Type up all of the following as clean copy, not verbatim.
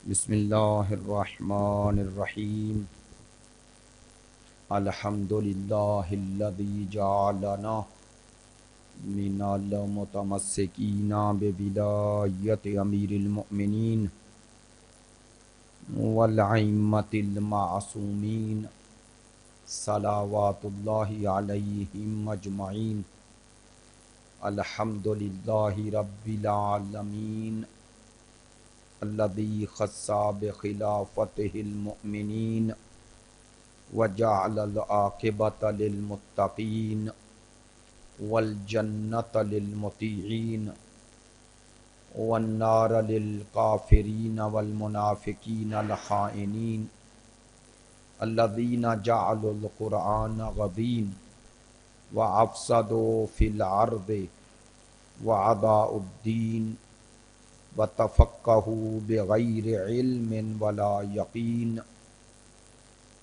بسم اللہ الرحمن الرحیم الحمد للہ الذی جعلنا من المتمسکین بولایت امیر المؤمنین والائمۃ المعصومین صلوات اللہ علیہم اجمعین الحمد للہ رب العالمین الذی خص بخلافته المؤمنین وجعل العاقبۃ للمتقین والجنۃ للمطیعین والنار للکافرین والمنافقین الخائنین الذین جعلوا القرآن غدین وافسدوا فی الارض واعداؤوا الدین وتفقہوا بغیر علم ولا یقین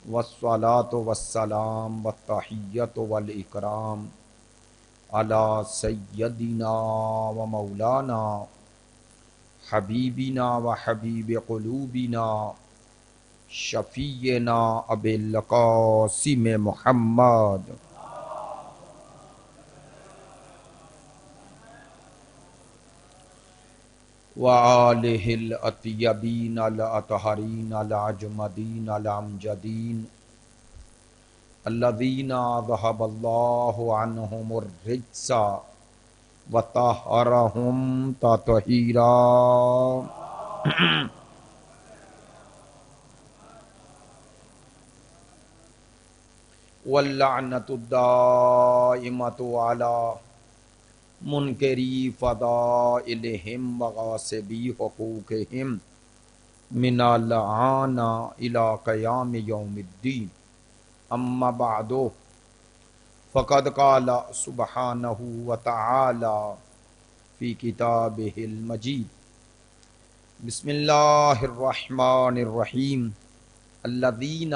والصلاة والسلام والتحیۃ والاکرام علی سیدنا و مولانا حبیبنا و حبیب قلوبنا شفیعنا ابی القاسم محمد وآلہ الاطیبین الاطہرین الاجمدین الامجدین الذین ذہب اللہ عنہم الرجس وطہرہم تطہیرا واللعنۃ الدائمۃ علی منکری فضائلہم وغاصبی حقوقہم من الآن الی قیام یوم الدین اما بعد فقد قال سبحانہ وتعالی فی کتابہ المجید بسم اللہ الرحمن الرحیم الذین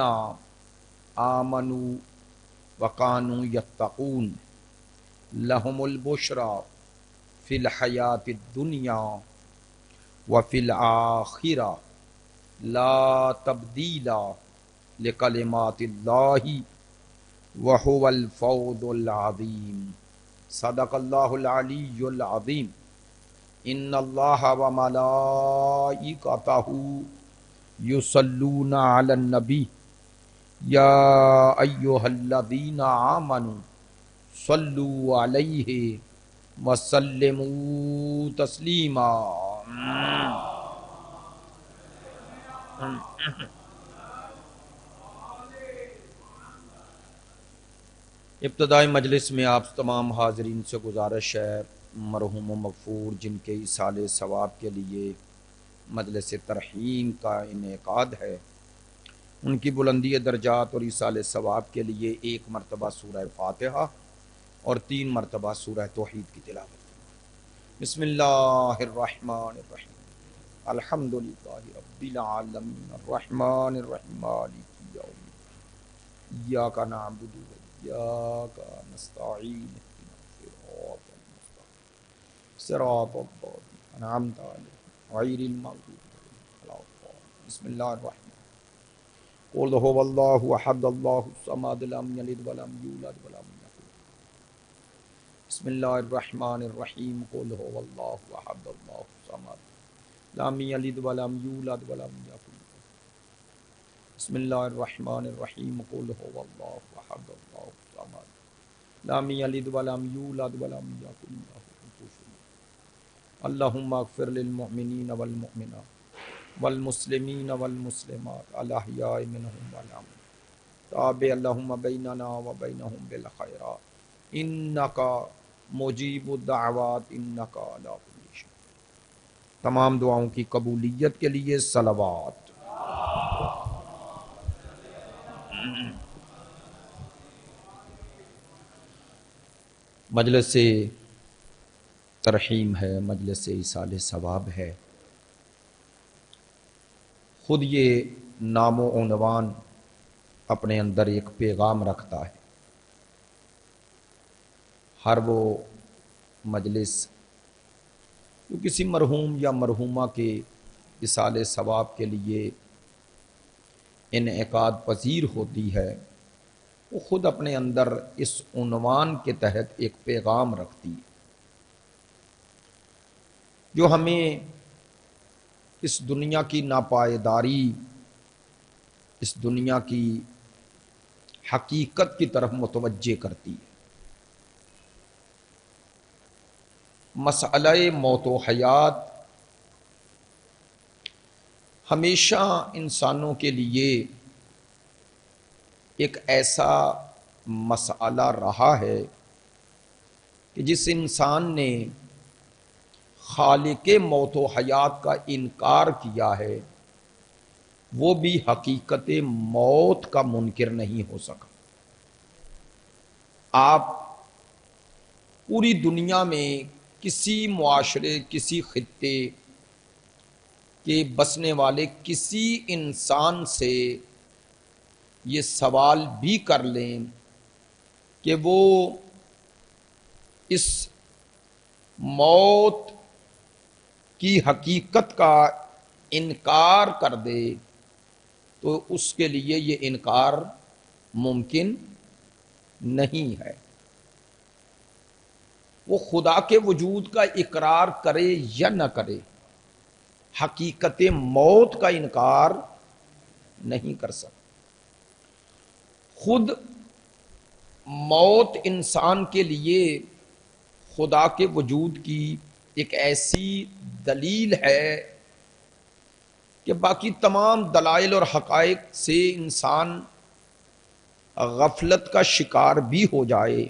آمنوا وکانوا یتقون لہم البشری فی الحیاۃ الدنیا وفی الآخرہ لا تبدیل لکلمات اللہ وہو الفوز العظیم صدق اللہ العلی العظیم ان اللہ وملائکتہ یصلون علی النبی یا ایہا الذین آمنوا صلوا علیہ وسلموا تسلیما ابتدائی مجلس میں آپ تمام حاضرین سے گزارش ہے مرحوم و مغفور جن کے ایصال ثواب کے لیے مجلس ترحیم کا انعقاد ہے، ان کی بلندی درجات اور ایصال ثواب کے لیے ایک مرتبہ سورہ فاتحہ اور 3 مرتبہ سورہ توحید کی تلاوت۔ بسم اللہ الرحمن الرحیم الحمدللہ رب العالمین الرحمن الرحیم مالک یوم الدین ایاک نعبد و ایاک نستعین صراط الذین انعمت علیہم غیر المغضوب علیہم ولا الضالین۔ بسم اللہ الرحمن قل هو اللہ احد اللہ الصمد لم یلد ولم یولد ولم یکن بسم اللہ الرحمن الرحیم قل هو اللہ احد اللہ الصمد لم یلد ولم یولد ولم یکن بسم اللہ الرحمن الرحیم قل هو اللہ احد اللہ الصمد لم یلد ولم یولد ولم یکن له کفوا احد اللہم اغفر للمؤمنین والمؤمنات والمسلمین والمسلمات الاحیاء منہم والاموات تابع اللہم بیننا وبینہم بالخیرات انکا مجیب الدعوات انکا علی کل شیء۔ تمام دعاؤں کی قبولیت کے لیے صلوات۔ مجلس ترحیم ہے، مجلس ایصال ثواب ہے، خود یہ نام و عنوان اپنے اندر ایک پیغام رکھتا ہے۔ ہر وہ مجلس جو کسی مرحوم یا مرحومہ کے اصال ثواب کے لیے انعقاد پذیر ہوتی ہے، وہ خود اپنے اندر اس عنوان کے تحت ایک پیغام رکھتی ہے جو ہمیں اس دنیا کی ناپائیداری، اس دنیا کی حقیقت کی طرف متوجہ کرتی ہے۔ مسئلہ موت و حیات ہمیشہ انسانوں کے لیے ایک ایسا مسئلہ رہا ہے کہ جس انسان نے خالق موت و حیات کا انکار کیا ہے وہ بھی حقیقت موت کا منکر نہیں ہو سکا۔ آپ پوری دنیا میں کسی معاشرے، کسی خطے کے بسنے والے کسی انسان سے یہ سوال بھی کر لیں کہ وہ اس موت کی حقیقت کا انکار کر دے تو اس کے لیے یہ انکار ممکن نہیں ہے۔ وہ خدا کے وجود کا اقرار کرے یا نہ کرے، حقیقت موت کا انکار نہیں کر سکتا۔ خود موت انسان کے لیے خدا کے وجود کی ایک ایسی دلیل ہے کہ باقی تمام دلائل اور حقائق سے انسان غفلت کا شکار بھی ہو جائے۔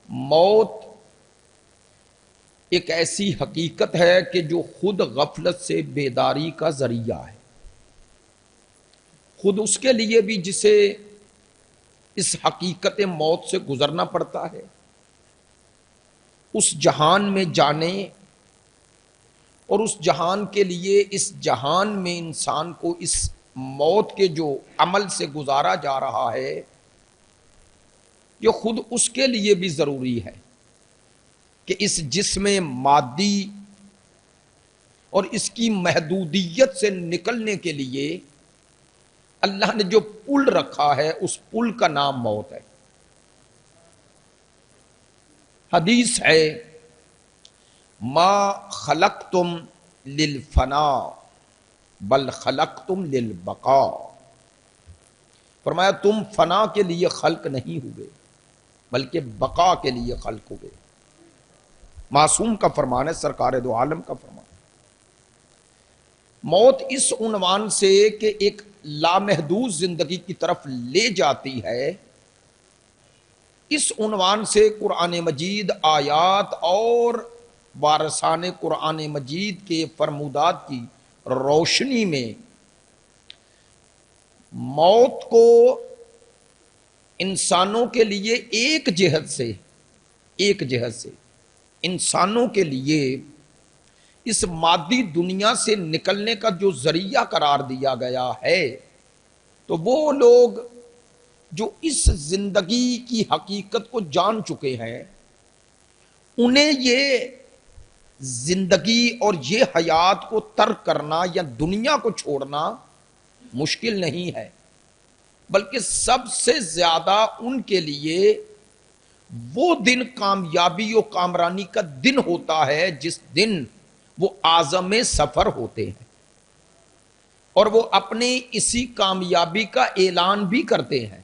موت ایک ایسی حقیقت ہے کہ جو خود غفلت سے بیداری کا ذریعہ ہے۔ خود اس کے لیے بھی جسے اس حقیقت موت سے گزرنا پڑتا ہے، اس جہان میں جانے اور اس جہان کے لیے اس جہان میں انسان کو اس موت کے جو عمل سے گزارا جا رہا ہے یہ خود اس کے لیے بھی ضروری ہے کہ اس جسم مادی اور اس کی محدودیت سے نکلنے کے لیے اللہ نے جو پل رکھا ہے اس پل کا نام موت ہے۔ حدیث ہے ما خلقتم للفنا بل خلقتم للبقاء، فرمایا تم فنا کے لیے خلق نہیں ہوئے بلکہ بقا کے لیے خلق ہوئے۔ معصوم کا فرمان ہے، سرکار دو عالم کا فرمان۔ موت اس عنوان سے کہ ایک لامحدود زندگی کی طرف لے جاتی ہے، اس عنوان سے قرآن مجید آیات اور وارثان قرآن مجید کے فرمودات کی روشنی میں موت کو انسانوں کے لیے ایک جہت سے انسانوں کے لیے اس مادی دنیا سے نکلنے کا جو ذریعہ قرار دیا گیا ہے، تو وہ لوگ جو اس زندگی کی حقیقت کو جان چکے ہیں انہیں یہ زندگی اور یہ حیات کو ترک کرنا یا دنیا کو چھوڑنا مشکل نہیں ہے، بلکہ سب سے زیادہ ان کے لیے وہ دن کامیابی و کامرانی کا دن ہوتا ہے جس دن وہ عازم سفر ہوتے ہیں اور وہ اپنی اسی کامیابی کا اعلان بھی کرتے ہیں۔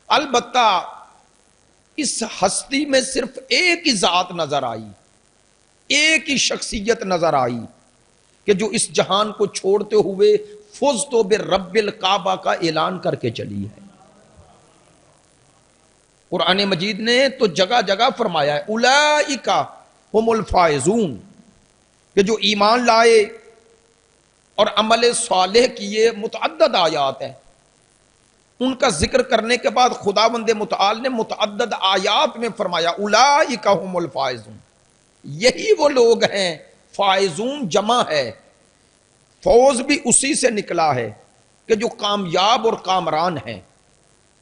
البتہ اس ہستی میں صرف ایک ہی ذات نظر آئی، ایک ہی شخصیت نظر آئی کہ جو اس جہان کو چھوڑتے ہوئے فزت برب الکعبہ کا اعلان کر کے چلی ہے۔ قرآن مجید نے تو جگہ جگہ فرمایا ہے اولئک هم الفائزون، کہ جو ایمان لائے اور عمل صالح کیے۔ متعدد آیات ہیں، ان کا ذکر کرنے کے بعد خداوند متعال نے متعدد آیات میں فرمایا اولئک هم الفائزون، یہی وہ لوگ ہیں۔ فائزون جمع ہے، فوز بھی اسی سے نکلا ہے کہ جو کامیاب اور کامران ہیں۔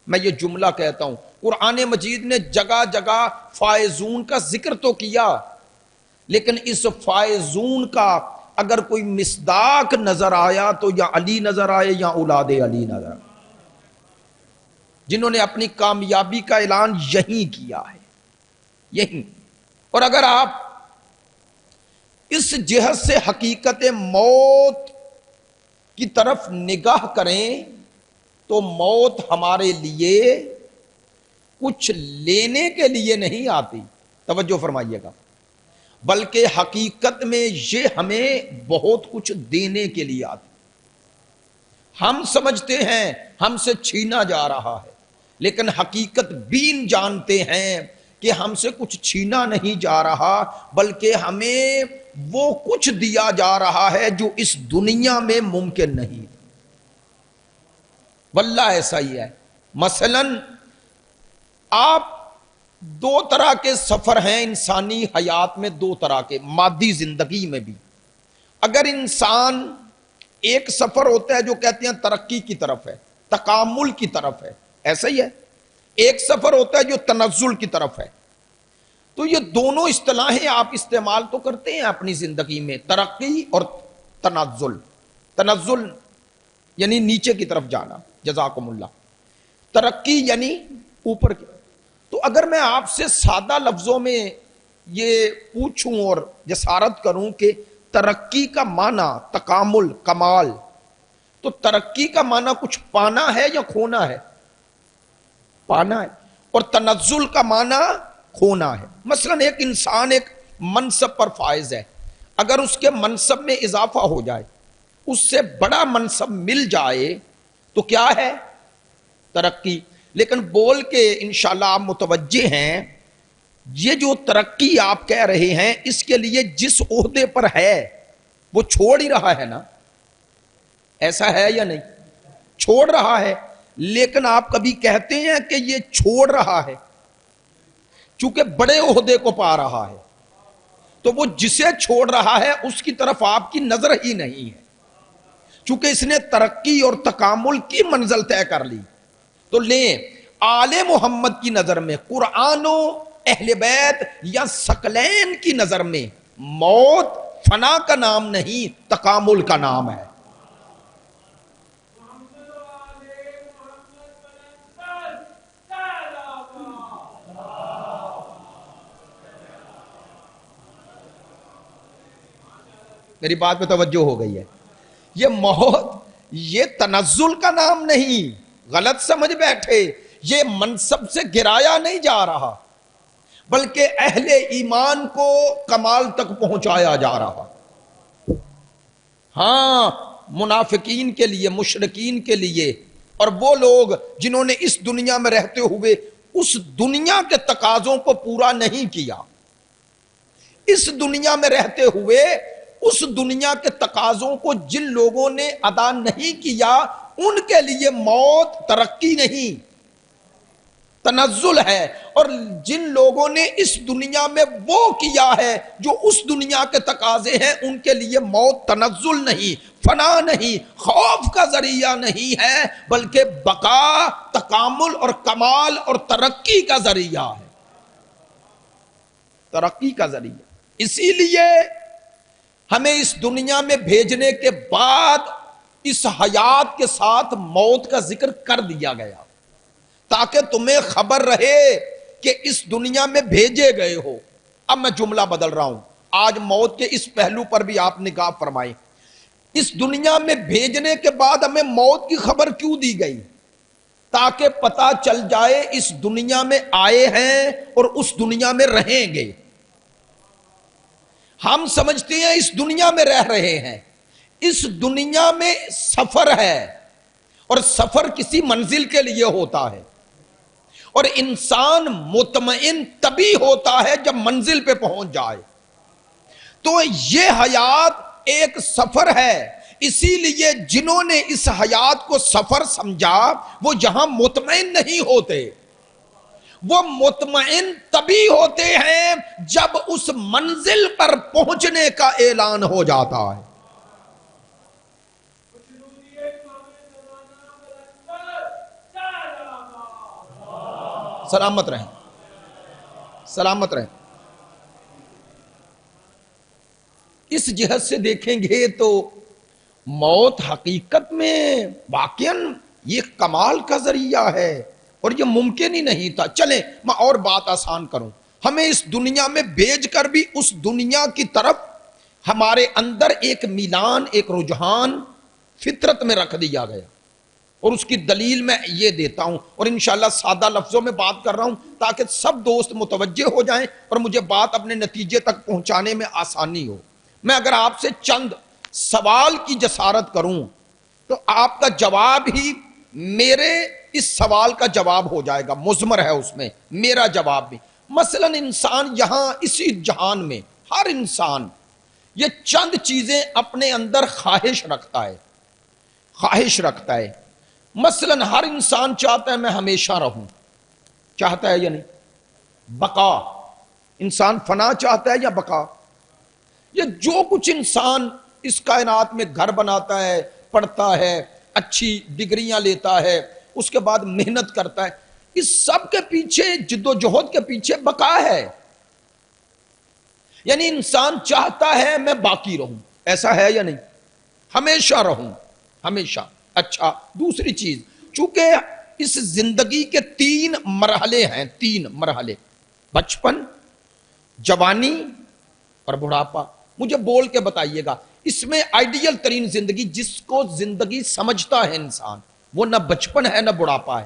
میں یہ جملہ کہتا ہوں، قرآن مجید نے جگہ جگہ فائزون کا ذکر تو کیا، لیکن اس فائزون کا اگر کوئی مصداق نظر آیا تو یا علی نظر آئے یا اولاد علی نظر آئے، جنہوں نے اپنی کامیابی کا اعلان یہیں کیا ہے، یہیں۔ اور اگر آپ اس جہت سے حقیقت موت کی طرف نگاہ کریں تو موت ہمارے لیے کچھ لینے کے لیے نہیں آتی، توجہ فرمائیے گا، بلکہ حقیقت میں یہ ہمیں بہت کچھ دینے کے لیے آتی۔ ہم سمجھتے ہیں ہم سے چھینا جا رہا ہے، لیکن حقیقت بین جانتے ہیں کہ ہم سے کچھ چھینا نہیں جا رہا، بلکہ ہمیں وہ کچھ دیا جا رہا ہے جو اس دنیا میں ممکن نہیں۔ واللہ ایسا ہی ہے۔ مثلا آپ دو طرح کے سفر ہیں انسانی حیات میں، دو طرح کے، مادی زندگی میں بھی۔ اگر انسان ایک سفر ہوتا ہے جو کہتے ہیں ترقی کی طرف ہے، تکامل کی طرف ہے، ایسا ہی ہے۔ ایک سفر ہوتا ہے جو تنزل کی طرف ہے۔ تو یہ دونوں اصطلاحیں آپ استعمال تو کرتے ہیں اپنی زندگی میں، ترقی اور تنزل۔ تنزل یعنی نیچے کی طرف جانا، جزاکم اللہ۔ ترقی یعنی اوپر کی۔ تو اگر میں آپ سے سادہ لفظوں میں یہ پوچھوں اور جسارت کروں کہ ترقی کا معنی تکامل، کمال، تو ترقی کا معنی کچھ پانا ہے یا کھونا ہے؟ پانا ہے۔ اور تنزل کا معنی کھونا ہے۔ مثلا ایک انسان ایک منصب پر فائز ہے، اگر اس کے منصب میں اضافہ ہو جائے، اس سے بڑا منصب مل جائے تو کیا ہے؟ ترقی۔ لیکن بول کے انشاءاللہ آپ متوجہ ہیں، یہ جو ترقی آپ کہہ رہے ہیں، اس کے لیے جس عہدے پر ہے وہ چھوڑ ہی رہا ہے نا، ایسا ہے یا نہیں؟ چھوڑ رہا ہے۔ لیکن آپ کبھی کہتے ہیں کہ یہ چھوڑ رہا ہے؟ چونکہ بڑے عہدے کو پا رہا ہے تو وہ جسے چھوڑ رہا ہے اس کی طرف آپ کی نظر ہی نہیں ہے، چونکہ اس نے ترقی اور تکامل کی منزل طے کر لی۔ تو لیں، آل محمد کی نظر میں، قرآن و اہل بیت یا ثقلین کی نظر میں موت فنا کا نام نہیں، تکامل کا نام ہے۔ میری بات پہ توجہ ہو گئی ہے؟ یہ موت، یہ تنزل کا نام نہیں، غلط سمجھ بیٹھے۔ یہ منصب سے گرایا نہیں جا رہا، بلکہ اہل ایمان کو کمال تک پہنچایا جا رہا۔ ہاں، منافقین کے لیے، مشرکین کے لیے، اور وہ لوگ جنہوں نے اس دنیا میں رہتے ہوئے اس دنیا کے تقاضوں کو پورا نہیں کیا، اس دنیا میں رہتے ہوئے اس دنیا کے تقاضوں کو جن لوگوں نے ادا نہیں کیا، ان کے لیے موت ترقی نہیں، تنزل ہے۔ اور جن لوگوں نے اس دنیا میں وہ کیا ہے جو اس دنیا کے تقاضے ہیں، ان کے لیے موت تنزل نہیں، فنا نہیں، خوف کا ذریعہ نہیں ہے، بلکہ بقا، تکامل اور کمال اور ترقی کا ذریعہ ہے، ترقی کا ذریعہ۔ اسی لیے ہمیں اس دنیا میں بھیجنے کے بعد اس حیات کے ساتھ موت کا ذکر کر دیا گیا، تاکہ تمہیں خبر رہے کہ اس دنیا میں بھیجے گئے ہو۔ اب میں جملہ بدل رہا ہوں، آج موت کے اس پہلو پر بھی آپ نگاہ فرمائیں۔ اس دنیا میں بھیجنے کے بعد ہمیں موت کی خبر کیوں دی گئی؟ تاکہ پتہ چل جائے اس دنیا میں آئے ہیں اور اس دنیا میں رہیں گے۔ ہم سمجھتے ہیں اس دنیا میں رہ رہے ہیں، اس دنیا میں سفر ہے، اور سفر کسی منزل کے لیے ہوتا ہے، اور انسان مطمئن تبھی ہوتا ہے جب منزل پہ پہنچ جائے۔ تو یہ حیات ایک سفر ہے، اسی لیے جنہوں نے اس حیات کو سفر سمجھا وہ یہاں مطمئن نہیں ہوتے، وہ مطمئن تبھی ہوتے ہیں جب اس منزل پر پہنچنے کا اعلان ہو جاتا ہے۔ سلامت رہیں، سلامت رہیں۔ اس جہت سے دیکھیں گے تو موت حقیقت میں واقعاً یہ کمال کا ذریعہ ہے اور یہ ممکن ہی نہیں تھا. چلیں میں اور بات آسان کروں. ہمیں اس دنیا میں بھیج کر بھی اس دنیا کی طرف ہمارے اندر ایک میلان، ایک رجحان فطرت میں رکھ دیا گیا، اور اس کی دلیل میں یہ دیتا ہوں، اور انشاءاللہ سادہ لفظوں میں بات کر رہا ہوں تاکہ سب دوست متوجہ ہو جائیں اور مجھے بات اپنے نتیجے تک پہنچانے میں آسانی ہو. میں اگر آپ سے چند سوال کی جسارت کروں تو آپ کا جواب ہی میرے اس سوال کا جواب ہو جائے گا، مضمر ہے اس میں میرا جواب بھی. مثلا انسان یہاں اسی جہان میں ہر انسان یہ چند چیزیں اپنے اندر خواہش رکھتا ہے. مثلا ہر انسان چاہتا ہے میں ہمیشہ رہوں، چاہتا ہے یا نہیں؟ بقا، انسان فنا چاہتا ہے یا بقا؟ یہ جو کچھ انسان اس کائنات میں گھر بناتا ہے، پڑھتا ہے، اچھی ڈگریاں لیتا ہے، اس کے بعد محنت کرتا ہے، اس سب کے پیچھے، جد و جہد کے پیچھے بقا ہے. یعنی انسان چاہتا ہے میں باقی رہوں، ایسا ہے یا نہیں؟ ہمیشہ رہوں، ہمیشہ. اچھا، دوسری چیز، چونکہ اس زندگی کے 3 مرحلے ہیں، 3 مرحلے، بچپن، جوانی اور بڑھاپا. مجھے بول کے بتائیے گا اس میں آئیڈیل ترین زندگی جس کو زندگی سمجھتا ہے انسان، وہ نہ بچپن ہے نہ بڑھاپا ہے،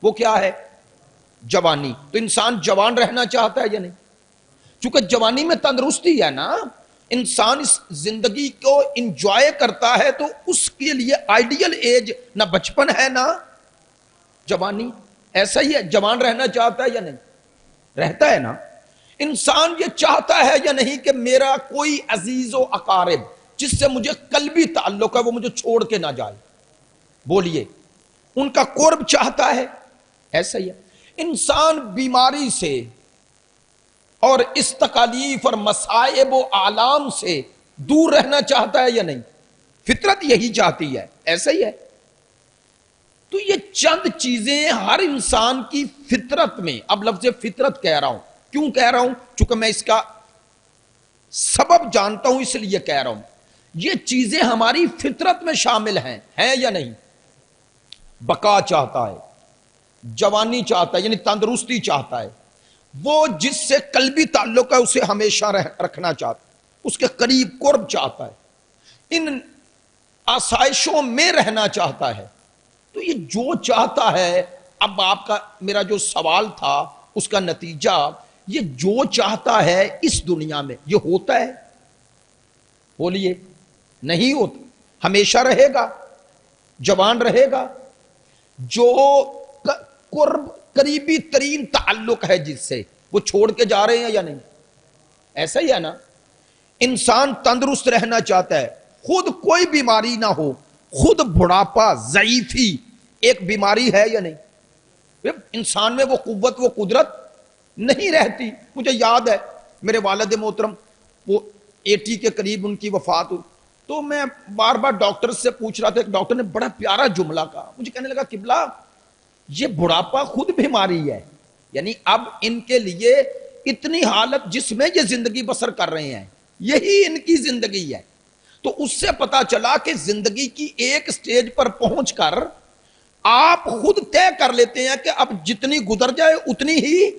وہ کیا ہے؟ جوانی. تو انسان جوان رہنا چاہتا ہے یا نہیں؟ چونکہ جوانی میں تندرستی ہے نا، انسان اس زندگی کو انجوائے کرتا ہے، تو اس کے لیے آئیڈیل ایج نہ بچپن ہے نہ جوانی. ایسا ہی ہے، جوان رہنا چاہتا ہے یا نہیں؟ رہتا ہے نا. انسان یہ چاہتا ہے یا نہیں کہ میرا کوئی عزیز و اقارب جس سے مجھے قلبی تعلق ہے وہ مجھے چھوڑ کے نہ جائے؟ بولیے، ان کا قرب چاہتا ہے. ایسا ہی ہے. انسان بیماری سے اور اس تکالیف اور مصائب و آلام سے دور رہنا چاہتا ہے یا نہیں؟ فطرت یہی چاہتی ہے. ایسا ہی ہے. تو یہ چند چیزیں ہر انسان کی فطرت میں، اب لفظ فطرت کہہ رہا ہوں، کیوں کہہ رہا ہوں؟ چونکہ میں اس کا سبب جانتا ہوں اس لیے کہہ رہا ہوں. یہ چیزیں ہماری فطرت میں شامل ہیں یا نہیں؟ بقا چاہتا ہے، جوانی چاہتا ہے یعنی تندرستی چاہتا ہے، وہ جس سے قلبی تعلق ہے اسے ہمیشہ رکھنا چاہتا ہے، اس کے قریب قرب چاہتا ہے، ان آسائشوں میں رہنا چاہتا ہے. تو یہ جو چاہتا ہے، اب آپ کا میرا جو سوال تھا اس کا نتیجہ، یہ جو چاہتا ہے اس دنیا میں یہ ہوتا ہے؟ بولیے، نہیں ہوتا. ہمیشہ رہے گا، جوان رہے گا، جو قرب قریبی ترین تعلق ہے جس سے، وہ چھوڑ کے جا رہے ہیں یا نہیں؟ ایسا ہی ہے نا. انسان تندرست رہنا چاہتا ہے، خود کوئی بیماری نہ ہو، خود بڑھاپا، ضعیفی ایک بیماری ہے یا نہیں؟ انسان میں وہ قوت، وہ قدرت نہیں رہتی. مجھے یاد ہے میرے والد محترم، وہ 80 کے قریب ان کی وفات ہوئی، تو میں بار بار ڈاکٹر سے پوچھ رہا تھا. ایک ڈاکٹر نے بڑا پیارا جملہ کہا، مجھے کہنے لگا قبلہ یہ بڑھاپا خود بیماری ہے، یعنی اب ان کے لیے اتنی حالت جس میں یہ زندگی بسر کر رہے ہیں یہی ان کی زندگی ہے. تو اس سے پتا چلا کہ زندگی کی ایک سٹیج پر پہنچ کر آپ خود طے کر لیتے ہیں کہ اب جتنی گزر جائے اتنی ہی،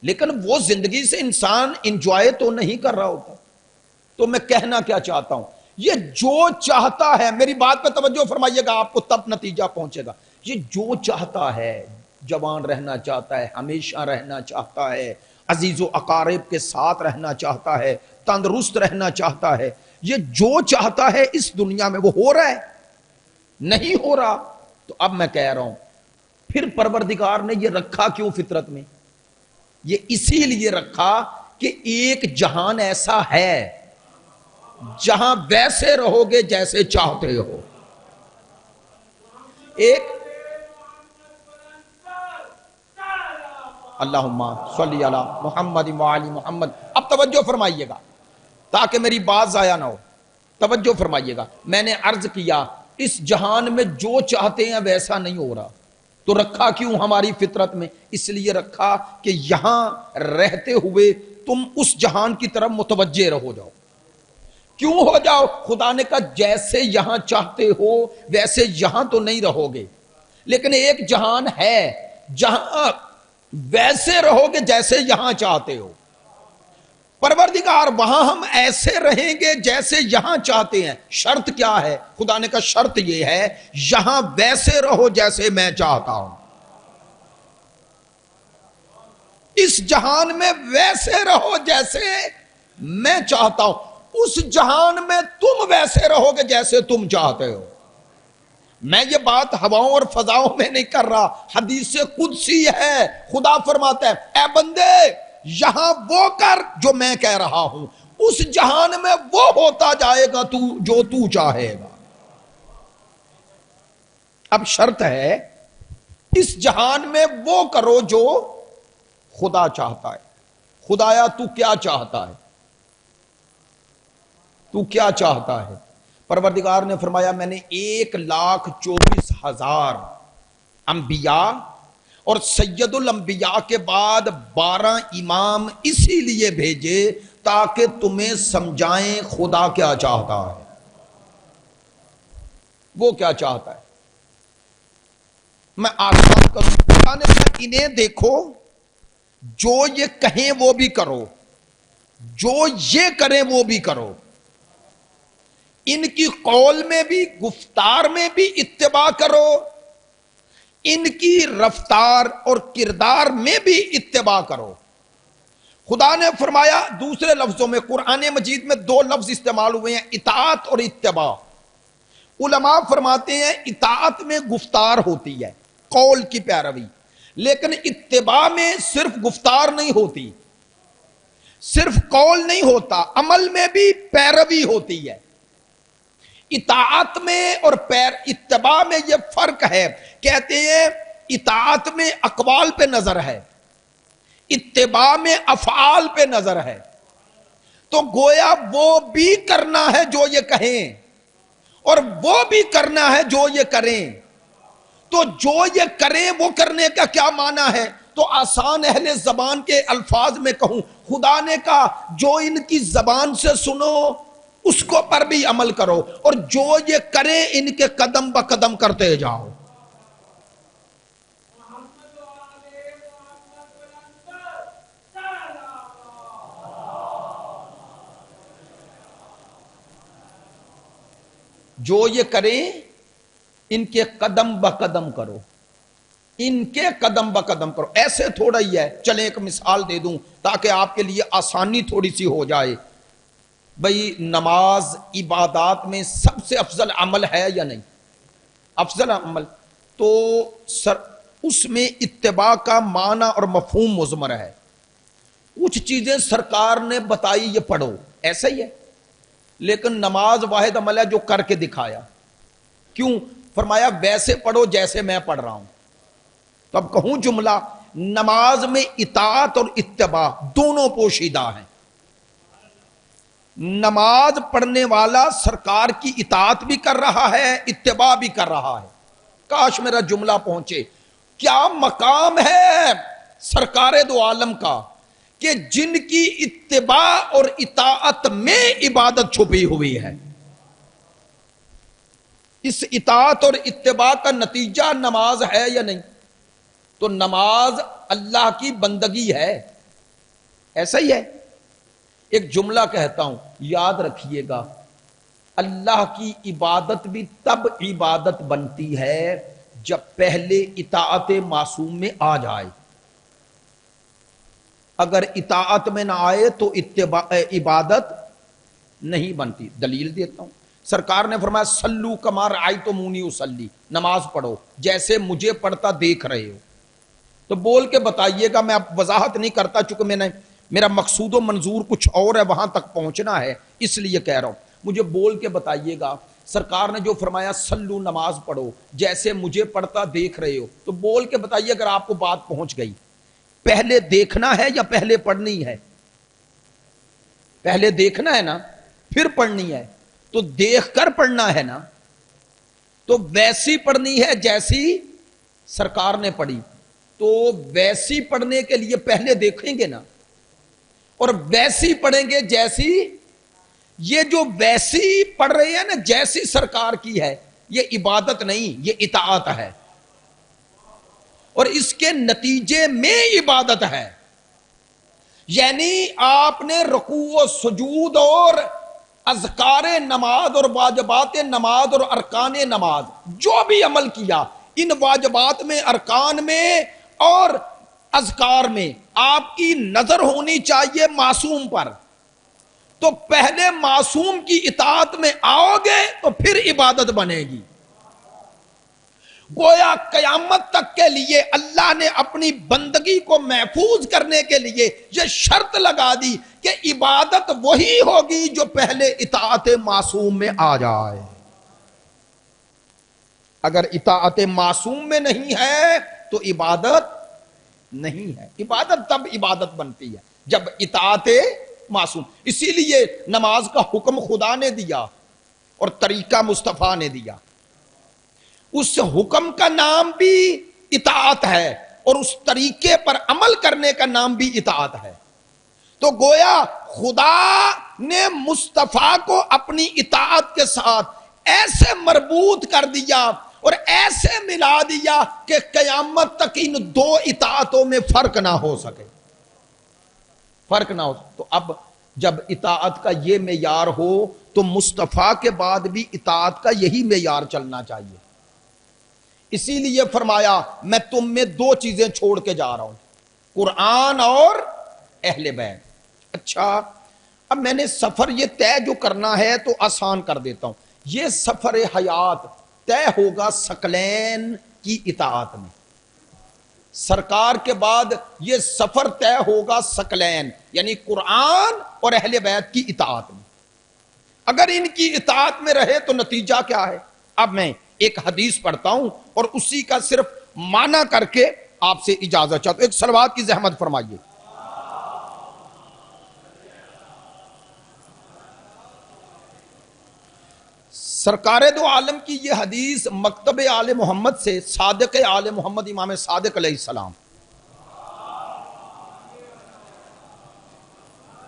لیکن وہ زندگی سے انسان انجوائے تو نہیں کر رہا ہوتا. تو میں کہنا کیا چاہتا ہوں، یہ جو چاہتا ہے، میری بات پہ توجہ فرمائیے گا، آپ کو تب نتیجہ پہنچے گا. یہ جو چاہتا ہے، جوان رہنا چاہتا ہے، ہمیشہ رہنا چاہتا ہے، عزیز و اقارب کے ساتھ رہنا چاہتا ہے، تندرست رہنا چاہتا ہے، یہ جو چاہتا ہے اس دنیا میں وہ ہو رہا ہے؟ نہیں ہو رہا. تو اب میں کہہ رہا ہوں پھر پروردگار نے یہ رکھا کیوں فطرت میں؟ یہ اسی لیے رکھا کہ ایک جہان ایسا ہے جہاں ویسے رہو گے جیسے چاہتے ہو. ایک اللہم صلی علی محمد وعلی محمد. اب توجہ فرمائیے گا تاکہ میری بات ضائع نہ ہو، توجہ فرمائیے گا. میں نے عرض کیا اس جہان میں جو چاہتے ہیں ویسا نہیں ہو رہا. تو رکھا کیوں ہماری فطرت میں؟ اس لیے رکھا کہ یہاں رہتے ہوئے تم اس جہان کی طرف متوجہ رہو جاؤ. کیوں ہو جاؤ؟ خدا نے کہا جیسے یہاں چاہتے ہو ویسے یہاں تو نہیں رہو گے، لیکن ایک جہان ہے جہاں ویسے رہو گے جیسے یہاں چاہتے ہو۔ پروردگار وہاں ہم ایسے رہیں گے جیسے یہاں چاہتے ہیں۔ شرط کیا ہے؟ خدا نے کہا شرط یہ ہے یہاں ویسے رہو جیسے میں چاہتا ہوں، اس جہان میں ویسے رہو جیسے میں چاہتا ہوں، اس جہان میں تم ویسے رہو گے جیسے تم چاہتے ہو۔ میں یہ بات ہواؤں اور فضاؤں میں نہیں کر رہا، حدیث قدسی ہے، خدا فرماتا ہے اے بندے یہاں وہ کر جو میں کہہ رہا ہوں، اس جہان میں وہ ہوتا جائے گا تو جو تو چاہے گا۔ اب شرط ہے اس جہان میں وہ کرو جو خدا چاہتا ہے۔ خدایا تو کیا چاہتا ہے؟ تو کیا چاہتا ہے؟ پروردگار نے فرمایا میں نے 1,24,000 انبیاء اور سید الانبیاء کے بعد 12 امام اسی لیے بھیجے تاکہ تمہیں سمجھائیں خدا کیا چاہتا ہے، وہ کیا چاہتا ہے۔ میں آسان کروں، خدا نے کہا انہیں دیکھو، جو یہ کہیں وہ بھی کرو، جو یہ کریں وہ بھی کرو، ان کی قول میں بھی گفتار میں بھی اتباع کرو، ان کی رفتار اور کردار میں بھی اتباع کرو۔ خدا نے فرمایا دوسرے لفظوں میں، قرآن مجید میں 2 لفظ استعمال ہوئے ہیں، اطاعت اور اتباع۔ علماء فرماتے ہیں اطاعت میں گفتار ہوتی ہے، قول کی پیروی، لیکن اتباع میں صرف گفتار نہیں ہوتی، صرف قول نہیں ہوتا، عمل میں بھی پیروی ہوتی ہے۔ اطاعت میں اور اتباع میں یہ فرق ہے، کہتے ہیں اطاعت میں اقوال پہ نظر ہے، اتباع میں افعال پہ نظر ہے۔ تو گویا وہ بھی کرنا ہے جو یہ کہیں اور وہ بھی کرنا ہے جو یہ کریں۔ تو جو یہ کریں وہ کرنے کا کیا معنی ہے؟ تو آسان اہل زبان کے الفاظ میں کہوں، خدا نے کہا جو ان کی زبان سے سنو اس کو پر بھی عمل کرو، اور جو یہ کریں ان کے قدم بہ قدم کرتے جاؤ۔ جو یہ کریں ان کے قدم بہ قدم کرو، ان کے قدم بہ قدم کرو۔ ایسے تھوڑا ہی ہے، چلیں ایک مثال دے دوں تاکہ آپ کے لیے آسانی تھوڑی سی ہو جائے۔ بھئی نماز عبادات میں سب سے افضل عمل ہے یا نہیں؟ افضل عمل تو اس میں اتباع کا معنی اور مفہوم مضمر ہے۔ کچھ چیزیں سرکار نے بتائی یہ پڑھو، ایسا ہی ہے، لیکن نماز واحد عمل ہے جو کر کے دکھایا۔ کیوں؟ فرمایا ویسے پڑھو جیسے میں پڑھ رہا ہوں۔ تو اب کہوں جملہ، نماز میں اطاعت اور اتباع دونوں پوشیدہ ہیں۔ نماز پڑھنے والا سرکار کی اطاعت بھی کر رہا ہے، اتباع بھی کر رہا ہے۔ کاش میرا جملہ پہنچے۔ کیا مقام ہے سرکار دو عالم کا کہ جن کی اتباع اور اطاعت میں عبادت چھپی ہوئی ہے۔ اس اطاعت اور اتباع کا نتیجہ نماز ہے یا نہیں؟ تو نماز اللہ کی بندگی ہے، ایسا ہی ہے۔ ایک جملہ کہتا ہوں، یاد رکھیے گا، اللہ کی عبادت بھی تب عبادت بنتی ہے جب پہلے اطاعت معصوم میں آ جائے۔ اگر اطاعت میں نہ آئے تو عبادت نہیں بنتی۔ دلیل دیتا ہوں، سرکار نے فرمایا صلو کما رأیتمونی اصلی، نماز پڑھو جیسے مجھے پڑھتا دیکھ رہے ہو۔ تو بول کے بتائیے گا، میں اب وضاحت نہیں کرتا چونکہ میرا مقصود و منظور کچھ اور ہے، وہاں تک پہنچنا ہے، اس لیے کہہ رہا ہوں۔ مجھے بول کے بتائیے گا، سرکار نے جو فرمایا سلو نماز پڑھو جیسے مجھے پڑھتا دیکھ رہے ہو، تو بول کے بتائیے اگر آپ کو بات پہنچ گئی، پہلے دیکھنا ہے یا پہلے پڑھنی ہے؟ پہلے دیکھنا ہے نا، پھر پڑھنی ہے، تو دیکھ کر پڑھنا ہے نا، تو ویسی پڑھنی ہے جیسی سرکار نے پڑھی۔ تو ویسی پڑھنے کے لیے پہلے دیکھیں گے نا، اور ویسی پڑھیں گے جیسی، یہ جو ویسی پڑھ رہے ہیں نا جیسی سرکار کی ہے، یہ عبادت نہیں، یہ اطاعت ہے، اور اس کے نتیجے میں عبادت ہے۔ یعنی آپ نے رکوع و سجود اور اذکار نماز اور واجبات نماز اور ارکان نماز جو بھی عمل کیا، ان واجبات میں، ارکان میں اور اذکار میں آپ کی نظر ہونی چاہیے معصوم پر۔ تو پہلے معصوم کی اطاعت میں آؤ گے تو پھر عبادت بنے گی۔ گویا قیامت تک کے لیے اللہ نے اپنی بندگی کو محفوظ کرنے کے لیے یہ شرط لگا دی کہ عبادت وہی ہوگی جو پہلے اطاعت معصوم میں آ جائے۔ اگر اطاعت معصوم میں نہیں ہے تو عبادت نہیں ہے۔ عبادت تب عبادت بنتی ہے جب اطاعت معصوم۔ اسی لیے نماز کا حکم خدا نے دیا اور طریقہ مصطفیٰ نے دیا، اس حکم کا نام بھی اطاعت ہے اور اس طریقے پر عمل کرنے کا نام بھی اطاعت ہے۔ تو گویا خدا نے مصطفیٰ کو اپنی اطاعت کے ساتھ ایسے مربوط کر دیا اور ایسے ملا دیا کہ قیامت تک ان دو اطاعتوں میں فرق نہ ہو سکے، فرق نہ ہو۔ تو اب جب اطاعت کا یہ معیار ہو تو مصطفیٰ کے بعد بھی اطاعت کا یہی معیار چلنا چاہیے۔ اسی لیے فرمایا میں تم میں دو چیزیں چھوڑ کے جا رہا ہوں، قرآن اور اہل بیت۔ اچھا، اب میں نے سفر یہ طے جو کرنا ہے تو آسان کر دیتا ہوں۔ یہ سفر حیات طے ہوگا ثقلین کی اطاعت میں، سرکار کے بعد یہ سفر طے ہوگا ثقلین یعنی قرآن اور اہل بیت کی اطاعت میں۔ اگر ان کی اطاعت میں رہے تو نتیجہ کیا ہے؟ اب میں ایک حدیث پڑھتا ہوں اور اسی کا صرف معنی کر کے آپ سے اجازت چاہتا ہوں۔ ایک صلوات کی زحمت فرمائیے۔ سرکار دو عالم کی یہ حدیث مکتب آل محمد سے صادق آل محمد امام صادق علیہ السلام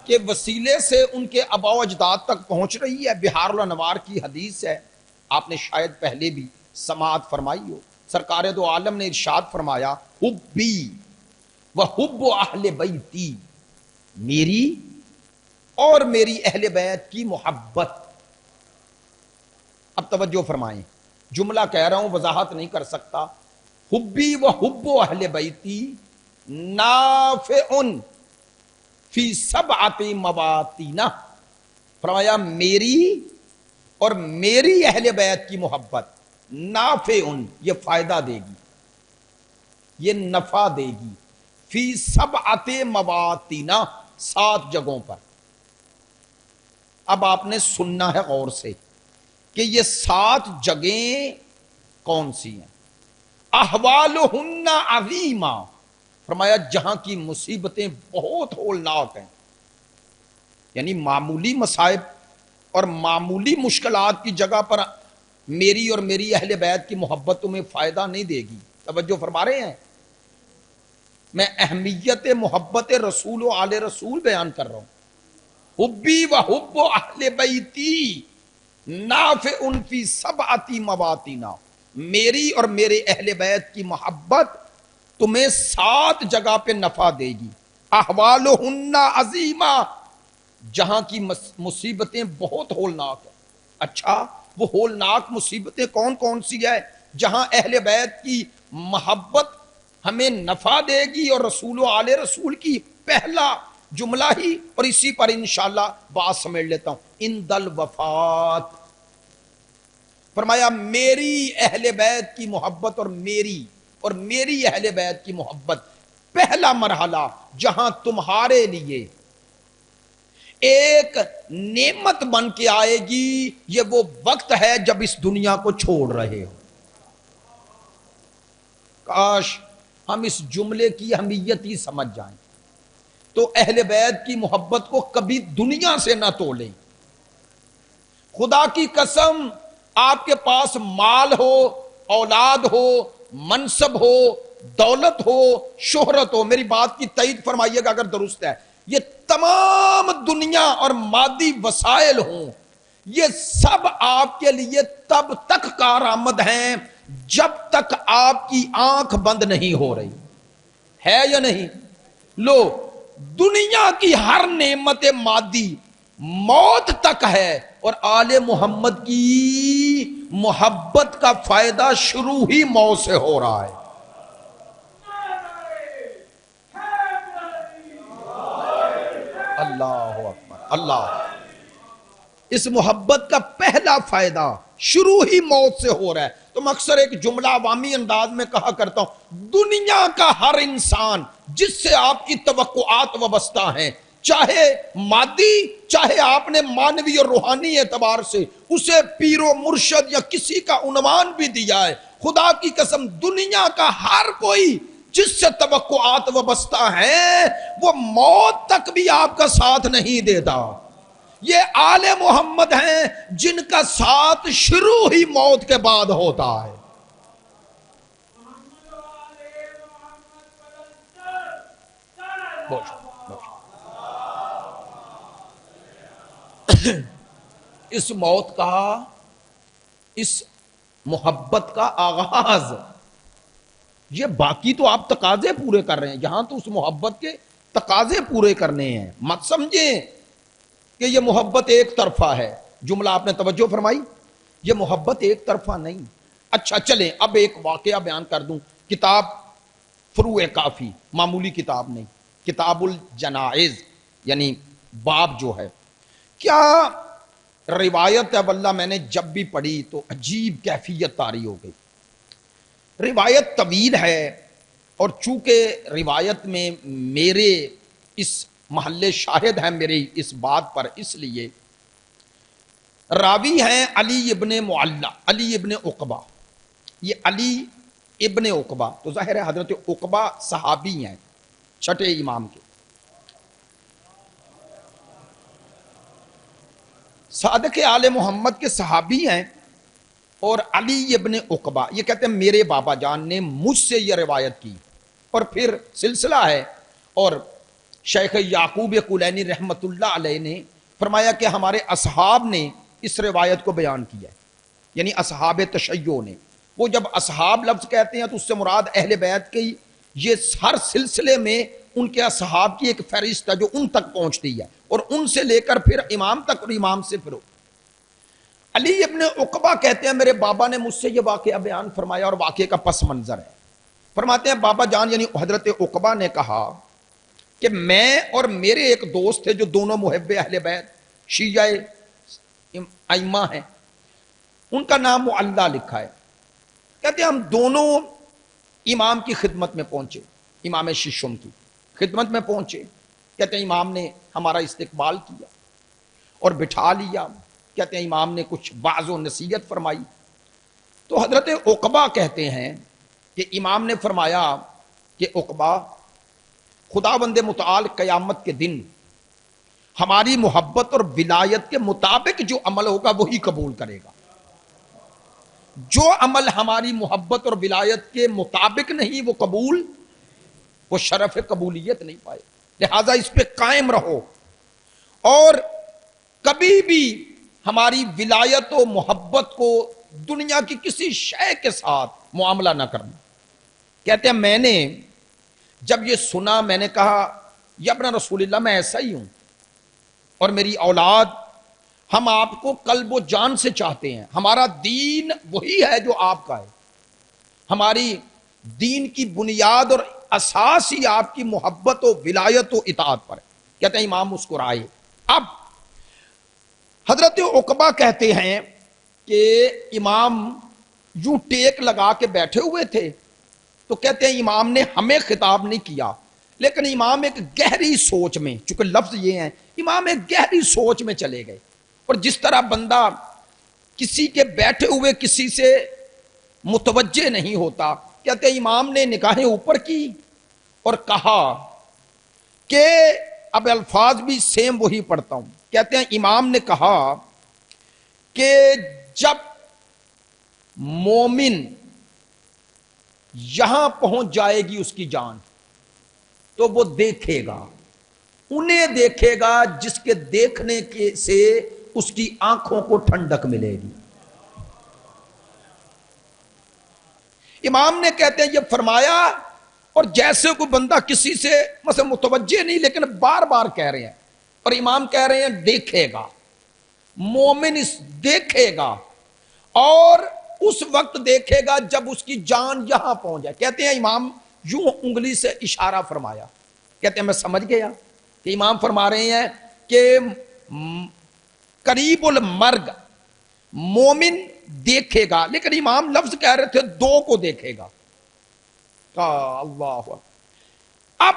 کے وسیلے سے ان کے آباء و اجداد تک پہنچ رہی ہے۔ بہار الانوار کی حدیث ہے، آپ نے شاید پہلے بھی سماعت فرمائی ہو۔ سرکار دو عالم نے ارشاد فرمایا حبی و حب اہل بیتی، میری اور میری اہل بیت کی محبت۔ اب توجہ فرمائیں، جملہ کہہ رہا ہوں وضاحت نہیں کر سکتا۔ حبی و حب اہل بیتی نافع فی سبعۃ مواطن، فرمایا میری اور میری اہل بیت کی محبت نافع، یہ فائدہ دے گی، یہ نفع دے گی، فی سبعۃ مواطن، 7 جگہوں پر۔ اب آپ نے سننا ہے غور سے کہ یہ 7 جگہیں کون سی ہیں؟ احوالہن عظیمہ، فرمایا جہاں کی مصیبتیں بہت ہولناک ہیں، یعنی معمولی مصائب اور معمولی مشکلات کی جگہ پر میری اور میری اہل بیت کی محبت تمہیں فائدہ نہیں دے گی۔ توجہ فرما رہے ہیں؟ میں اہمیت محبت رسول و آل رسول بیان کر رہا ہوں۔ حبی و حب اہل بیتی نافع فی سبعۃ مواطن، میری اور میرے اہل بیت کی محبت تمہیں 7 جگہ پہ نفع دے گی۔ احوالہن عظیمہ، جہاں کی مصیبتیں بہت ہولناک ہیں۔ اچھا، وہ ہولناک مصیبتیں کون کون سی ہے جہاں اہل بیت کی محبت ہمیں نفع دے گی اور رسول و آل رسول کی؟ پہلا جملہ ہی اور اسی پر انشاءاللہ بات سمجھ لیتا ہوں، عند الوفات۔ فرمایا میری اہل بیت کی محبت اور میری اہل بیت کی محبت، پہلا مرحلہ جہاں تمہارے لیے ایک نعمت بن کے آئے گی، یہ وہ وقت ہے جب اس دنیا کو چھوڑ رہے ہو۔ کاش ہم اس جملے کی اہمیت ہی سمجھ جائیں تو اہل بیت کی محبت کو کبھی دنیا سے نہ تولیں۔ خدا کی قسم، آپ کے پاس مال ہو، اولاد ہو، منصب ہو، دولت ہو، شہرت ہو، میری بات کی تائید فرمائیے گا اگر درست ہے، یہ تمام دنیا اور مادی وسائل ہوں، یہ سب آپ کے لیے تب تک کارآمد ہیں جب تک آپ کی آنکھ بند نہیں ہو رہی ہے یا نہیں؟ لو، دنیا کی ہر نعمت مادی موت تک ہے، اور آل محمد کی محبت کا فائدہ شروع ہی موت سے ہو رہا ہے۔ اللہ اکبر، اللہ، اس محبت کا پہلا فائدہ شروع ہی موت سے ہو رہا ہے۔ تو میں اکثر ایک جملہ عوامی انداز میں کہا کرتا ہوں، دنیا کا ہر انسان جس سے آپ کی توقعات وابستہ ہیں، چاہے مادی، چاہے آپ نے مانوی اور روحانی اعتبار سے اسے پیر و مرشد یا کسی کا عنوان بھی دیا ہے، خدا کی قسم دنیا کا ہر کوئی جس سے توقعات وابستہ ہیں وہ موت تک بھی آپ کا ساتھ نہیں دیتا۔ یہ آل محمد ہیں جن کا ساتھ شروع ہی موت کے بعد ہوتا ہے۔ اس موت کا، اس محبت کا آغاز، یہ باقی تو آپ تقاضے پورے کر رہے ہیں، یہاں تو اس محبت کے تقاضے پورے کرنے ہیں۔ مت سمجھیں کہ یہ محبت ایک طرفہ ہے۔ جملہ آپ نے توجہ فرمائی، یہ محبت ایک طرفہ نہیں۔ اچھا چلیں اب ایک واقعہ بیان کر دوں۔ کتاب فروع کافی معمولی کتاب نہیں، کتاب الجنائز یعنی باب جو ہے، کیا روایت ہے واللہ میں نے جب بھی پڑھی تو عجیب کیفیت طاری ہو گئی۔ روایت طویل ہے، اور چونکہ روایت میں میرے اس محل شاہد ہیں میری اس بات پر، اس لیے راوی ہیں علی ابن معلہ، علی ابن عقبہ۔ یہ علی ابن عقبہ تو ظاہر ہے حضرت عقبہ صحابی ہیں، چھٹے امام کے، صادق آل محمد کے صحابی ہیں۔ اور علی ابن عقبہ یہ کہتے ہیں میرے بابا جان نے مجھ سے یہ روایت کی، اور پھر سلسلہ ہے۔ اور شیخ یعقوب کلینی رحمت اللہ علیہ نے فرمایا کہ ہمارے اصحاب نے اس روایت کو بیان کیا ہے، یعنی اصحاب تشیع نے۔ وہ جب اصحاب لفظ کہتے ہیں تو اس سے مراد اہل بیت کی، یہ ہر سلسلے میں ان کے اصحاب کی ایک فہرست ہے جو ان تک پہنچتی ہے، اور ان سے لے کر پھر امام تک، اور امام سے پھر علی ابن عقبہ کہتے ہیں میرے بابا نے مجھ سے یہ واقعہ بیان فرمایا، اور واقعے کا پس منظر ہے۔ فرماتے ہیں بابا جان یعنی حضرت عقبہ نے کہا کہ میں اور میرے ایک دوست تھے جو دونوں محب اہل بیت شیعہ ائمہ ہیں، ان کا نام معلہ لکھا ہے۔ کہتے ہیں ہم دونوں امام کی خدمت میں پہنچے، امام ششم کی خدمت میں پہنچے۔ کہتے ہیں امام نے ہمارا استقبال کیا اور بٹھا لیا۔ کہتے ہیں امام نے کچھ وعظ و نصیحت فرمائی۔ تو حضرت عقبہ کہتے ہیں کہ امام نے فرمایا کہ عقبہ، خداوند متعال قیامت کے دن ہماری محبت اور ولایت کے مطابق جو عمل ہوگا وہی قبول کرے گا، جو عمل ہماری محبت اور ولایت کے مطابق نہیں وہ قبول، وہ شرف قبولیت نہیں پائے۔ لہذا اس پہ قائم رہو، اور کبھی بھی ہماری ولایت و محبت کو دنیا کی کسی شے کے ساتھ معاملہ نہ کرنا۔ کہتے ہیں میں نے جب یہ سنا میں نے کہا یا ابن رسول اللہ میں ایسا ہی ہوں، اور میری اولاد ہم آپ کو قلب و جان سے چاہتے ہیں، ہمارا دین وہی ہے جو آپ کا ہے، ہماری دین کی بنیاد اور اساس ہی آپ کی محبت و ولایت و اطاعت پر ہے۔ کہتے ہیں امام مسکرائے۔ اب حضرت عقبہ کہتے ہیں کہ امام یوں ٹیک لگا کے بیٹھے ہوئے تھے، تو کہتے ہیں امام نے ہمیں خطاب نہیں کیا، لیکن امام ایک گہری سوچ میں، چونکہ لفظ یہ ہیں، امام ایک گہری سوچ میں چلے گئے۔ اور جس طرح بندہ کسی کے بیٹھے ہوئے کسی سے متوجہ نہیں ہوتا، کہتے ہیں امام نے نگاہیں اوپر کی اور کہا کہ اب الفاظ بھی سیم وہی پڑھتا ہوں۔ کہتے ہیں امام نے کہا کہ جب مومن یہاں پہنچ جائے گی اس کی جان تو وہ دیکھے گا انہیں دیکھے گا جس کے دیکھنے کے سے اس کی آنکھوں کو ٹھنڈک ملے گی. امام نے کہتے ہیں یہ فرمایا، اور جیسے کوئی بندہ کسی سے مثلا متوجہ نہیں لیکن بار بار کہہ رہے ہیں، اور امام کہہ رہے ہیں دیکھے گا، مومن اس دیکھے گا، اور اس وقت دیکھے گا جب اس کی جان یہاں پہنچ جائے. کہتے ہیں امام یوں انگلی سے اشارہ فرمایا، کہتے ہیں میں سمجھ گیا کہ امام فرما رہے ہیں کہ قریب المرگ مومن دیکھے گا، لیکن امام لفظ کہہ رہے تھے دو کو دیکھے گا. اللہ. اب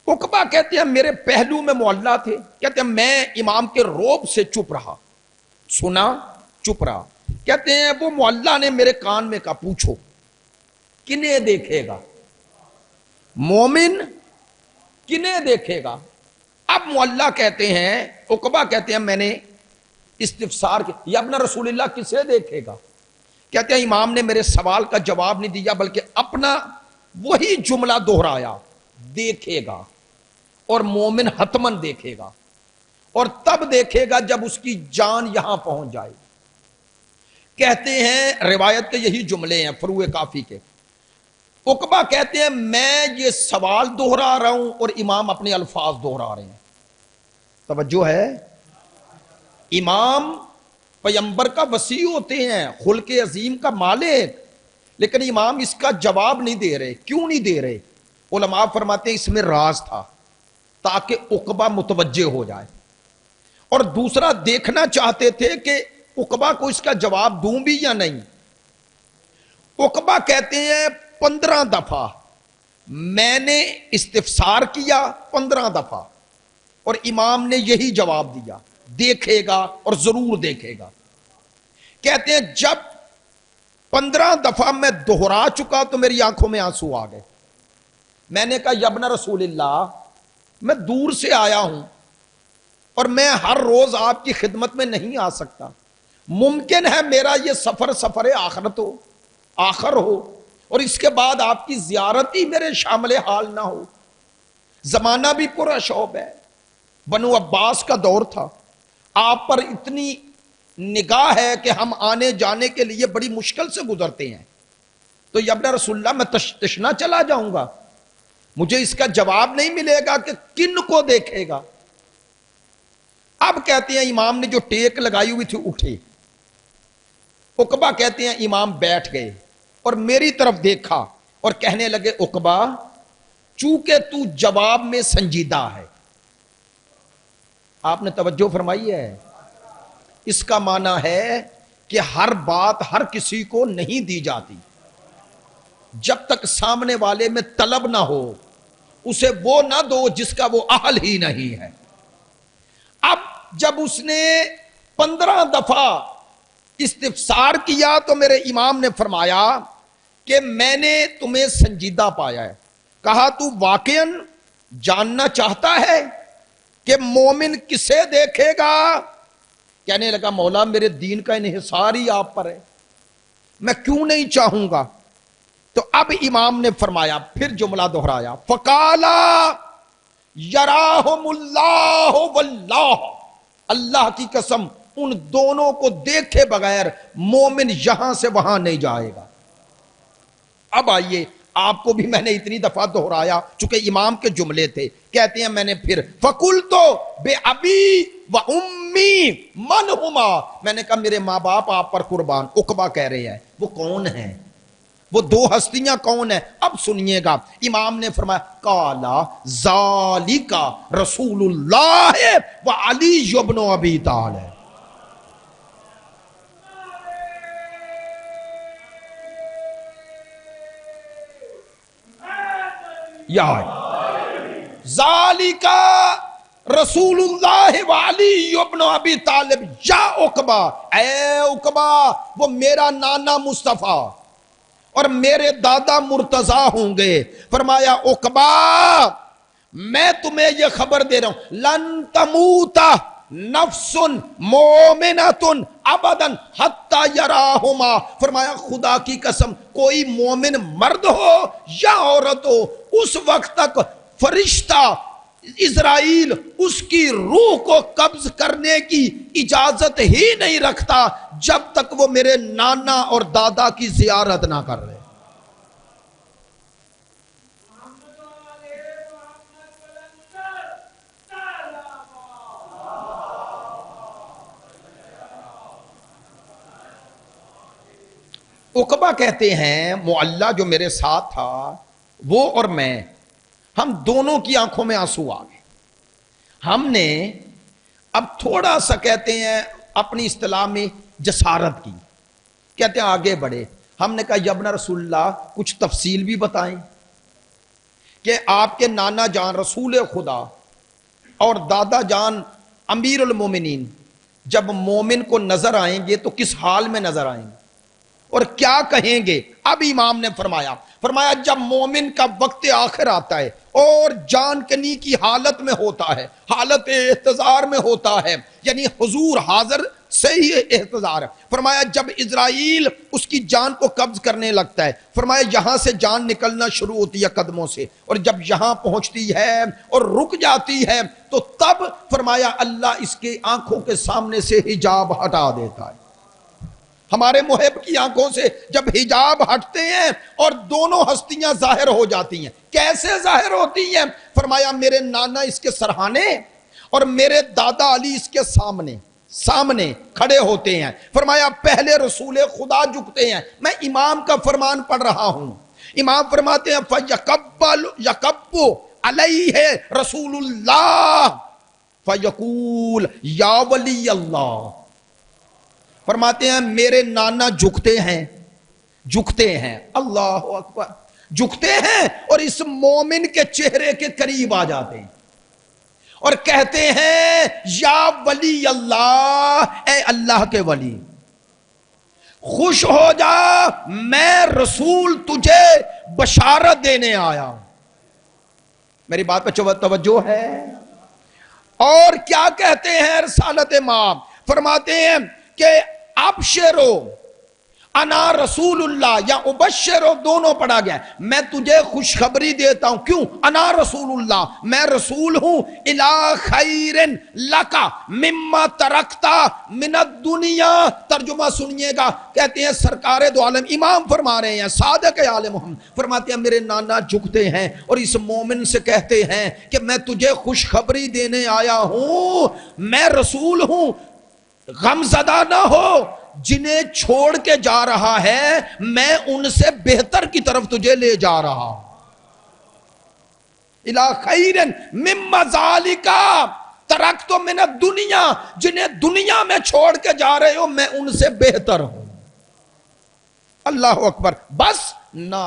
عقبہ کہتے ہیں میرے پہلو میں معلّہ تھے، کہتے ہیں میں امام کے روب سے چپ رہا، سنا چپ رہا. کہتے ہیں وہ معلّہ نے میرے کان میں کہا پوچھو کنہیں دیکھے گا، مومن کنہیں دیکھے گا. اب معلّہ کہتے ہیں، عقبہ کہتے ہیں میں نے استفسار کیا یا ابن رسول اللہ کسے دیکھے گا. کہتے ہیں امام نے میرے سوال کا جواب نہیں دیا بلکہ اپنا وہی جملہ دہرایا، دیکھے گا، اور مومن حتمن دیکھے گا، اور تب دیکھے گا جب اس کی جان یہاں پہنچ جائے. کہتے ہیں روایت کے یہی جملے ہیں فروع کافی کے. عقبہ کہتے ہیں میں یہ سوال دہرا رہا ہوں اور امام اپنے الفاظ دہرا رہے ہیں. توجہ ہے، امام پیمبر کا وسیع ہوتے ہیں، خلق عظیم کا مالک، لیکن امام اس کا جواب نہیں دے رہے. کیوں نہیں دے رہے؟ علماء فرماتے ہیں اس میں راز تھا تاکہ عقبہ متوجہ ہو جائے، اور دوسرا دیکھنا چاہتے تھے کہ عقبہ کو اس کا جواب دوں بھی یا نہیں. عقبہ کہتے ہیں 15 دفعہ میں نے استفسار کیا، 15 دفعہ، اور امام نے یہی جواب دیا، دیکھے گا اور ضرور دیکھے گا. کہتے ہیں جب 15 دفعہ میں دہرا چکا تو میری آنکھوں میں آنسو آ گئے. میں نے کہا یا ابن رسول اللہ میں دور سے آیا ہوں اور میں ہر روز آپ کی خدمت میں نہیں آ سکتا، ممکن ہے میرا یہ سفر آخرت ہو، آخر ہو، اور اس کے بعد آپ کی زیارت ہی میرے شامل حال نہ ہو. زمانہ بھی پورا شعب ہے، بنو عباس کا دور تھا، آپ پر اتنی نگاہ ہے کہ ہم آنے جانے کے لیے بڑی مشکل سے گزرتے ہیں. تو یا ابن رسول اللہ میں تشنا چلا جاؤں گا، مجھے اس کا جواب نہیں ملے گا کہ کن کو دیکھے گا. اب کہتے ہیں امام نے جو ٹیک لگائی ہوئی تھی اٹھے. عقبہ کہتے ہیں امام بیٹھ گئے اور میری طرف دیکھا اور کہنے لگے عقبہ چونکہ تو جواب میں سنجیدہ ہے. آپ نے توجہ فرمائی ہے، اس کا معنی ہے کہ ہر بات ہر کسی کو نہیں دی جاتی جب تک سامنے والے میں طلب نہ ہو، اسے وہ نہ دو جس کا وہ اہل ہی نہیں ہے. اب جب اس نے 15 دفعہ استفسار کیا تو میرے امام نے فرمایا کہ میں نے تمہیں سنجیدہ پایا ہے. کہا تو واقعاً جاننا چاہتا ہے کہ مومن کسے دیکھے گا؟ کہنے لگا مولا میرے دین کا انحصار ہی آپ پر ہے، میں کیوں نہیں چاہوں گا. تو اب امام نے فرمایا، پھر جملہ دہرایا، فقالا یراہم اللہ واللہ، اللہ کی قسم ان دونوں کو دیکھے بغیر مومن یہاں سے وہاں نہیں جائے گا. اب آئیے، آپ کو بھی میں نے اتنی دفعہ دہرایا چونکہ امام کے جملے تھے. کہتے ہیں میں نے پھر فقلت بے ابی و امی من ہما، میں نے کہا میرے ماں باپ آپ پر قربان. عقبہ کہہ رہے ہیں وہ کون ہیں، وہ دو ہستیاں کون ہیں؟ اب سنیے گا. امام نے فرمایا قالا ذالک رسول اللہ و علی ابن ابی طالب. یا ذالک رسول اللہ و علی ابن ابی طالب. یا عقبہ، اے عقبہ وہ میرا نانا مصطفیٰ اور میرے دادا مرتضیٰ ہوں گے. فرمایا عقبہ میں تمہیں یہ خبر دے رہا ہوں لن تموت نفس مومنۃ ابدا حتی یراہما. فرمایا خدا کی قسم کوئی مومن مرد ہو یا عورت ہو اس وقت تک فرشتہ اسرائیل اس کی روح کو قبض کرنے کی اجازت ہی نہیں رکھتا جب تک وہ میرے نانا اور دادا کی زیارت نہ کر رہے۔ عقبہ کہتے ہیں معلّہ جو میرے ساتھ تھا وہ اور میں، ہم دونوں کی آنکھوں میں آنسو آ گئے۔ ہم نے اب تھوڑا سا کہتے ہیں اپنی اصطلاح میں جسارت کی، کہتے ہیں آگے بڑھے۔ ہم نے کہا یا ابن رسول اللہ کچھ تفصیل بھی بتائیں کہ آپ کے نانا جان رسول خدا اور دادا جان امیر المومنین جب مومن کو نظر آئیں گے تو کس حال میں نظر آئیں گے اور کیا کہیں گے۔ اب امام نے فرمایا جب مومن کا وقت آخر آتا ہے اور جان کنی کی حالت میں ہوتا ہے، حالت احتضار میں ہوتا ہے، یعنی حضور حاضر سے ہی احتضار ہے۔ فرمایا جب اسرائیل اس کی جان کو قبض کرنے لگتا ہے، فرمایا یہاں سے جان نکلنا شروع ہوتی ہے قدموں سے، اور جب یہاں پہنچتی ہے اور رک جاتی ہے تو تب فرمایا اللہ اس کے آنکھوں کے سامنے سے حجاب ہٹا دیتا ہے۔ ہمارے محب کی آنکھوں سے جب حجاب ہٹتے ہیں اور دونوں ہستیاں ظاہر ہو جاتی ہیں، کیسے ظاہر ہوتی ہیں؟ فرمایا میرے نانا اس کے سرہانے اور میرے دادا علی اس کے سامنے کھڑے ہوتے ہیں۔ فرمایا پہلے رسول خدا جھکتے ہیں، میں امام کا فرمان پڑھ رہا ہوں، امام فرماتے ہیں فَيَقَبُّ عَلَيْهِ رسول اللہ فَيَقُول یا ولی اللہ۔ فرماتے ہیں میرے نانا جھکتے ہیں، اللہ اکبر، جھکتے ہیں اور اس مومن کے چہرے کے قریب آ جاتے ہیں اور کہتے ہیں یا ولی اللہ، اے اللہ کے ولی خوش ہو جا، میں رسول تجھے بشارت دینے آیا ہوں۔ میری بات پہ توجہ ہے؟ اور کیا کہتے ہیں رسالت امام؟ فرماتے ہیں کہ ابشرو انا رسول اللہ یا ابشرو دونوں پڑھا گیا ہے، میں تجھے خوشخبری دیتا ہوں۔ کیوں؟ انا رسول اللہ، میں رسول ہوں، الی خیر لکا مما ترکتا من الدنیا۔ ترجمہ سنیے گا، کہتے ہیں سرکار دو عالم امام فرما رہے ہیں، صادق عالم محمد فرماتے ہیں میرے نانا جھکتے ہیں اور اس مومن سے کہتے ہیں کہ میں تجھے خوشخبری دینے آیا ہوں، میں رسول ہوں، غم زدہ نہ ہو، جنہیں چھوڑ کے جا رہا ہے میں ان سے بہتر کی طرف تجھے لے جا رہا ہوں۔ الی خیر مما ذالک ترکت من الدنیا، جنہیں دنیا میں چھوڑ کے جا رہے ہو میں ان سے بہتر ہوں۔ اللہ اکبر۔ بس نہ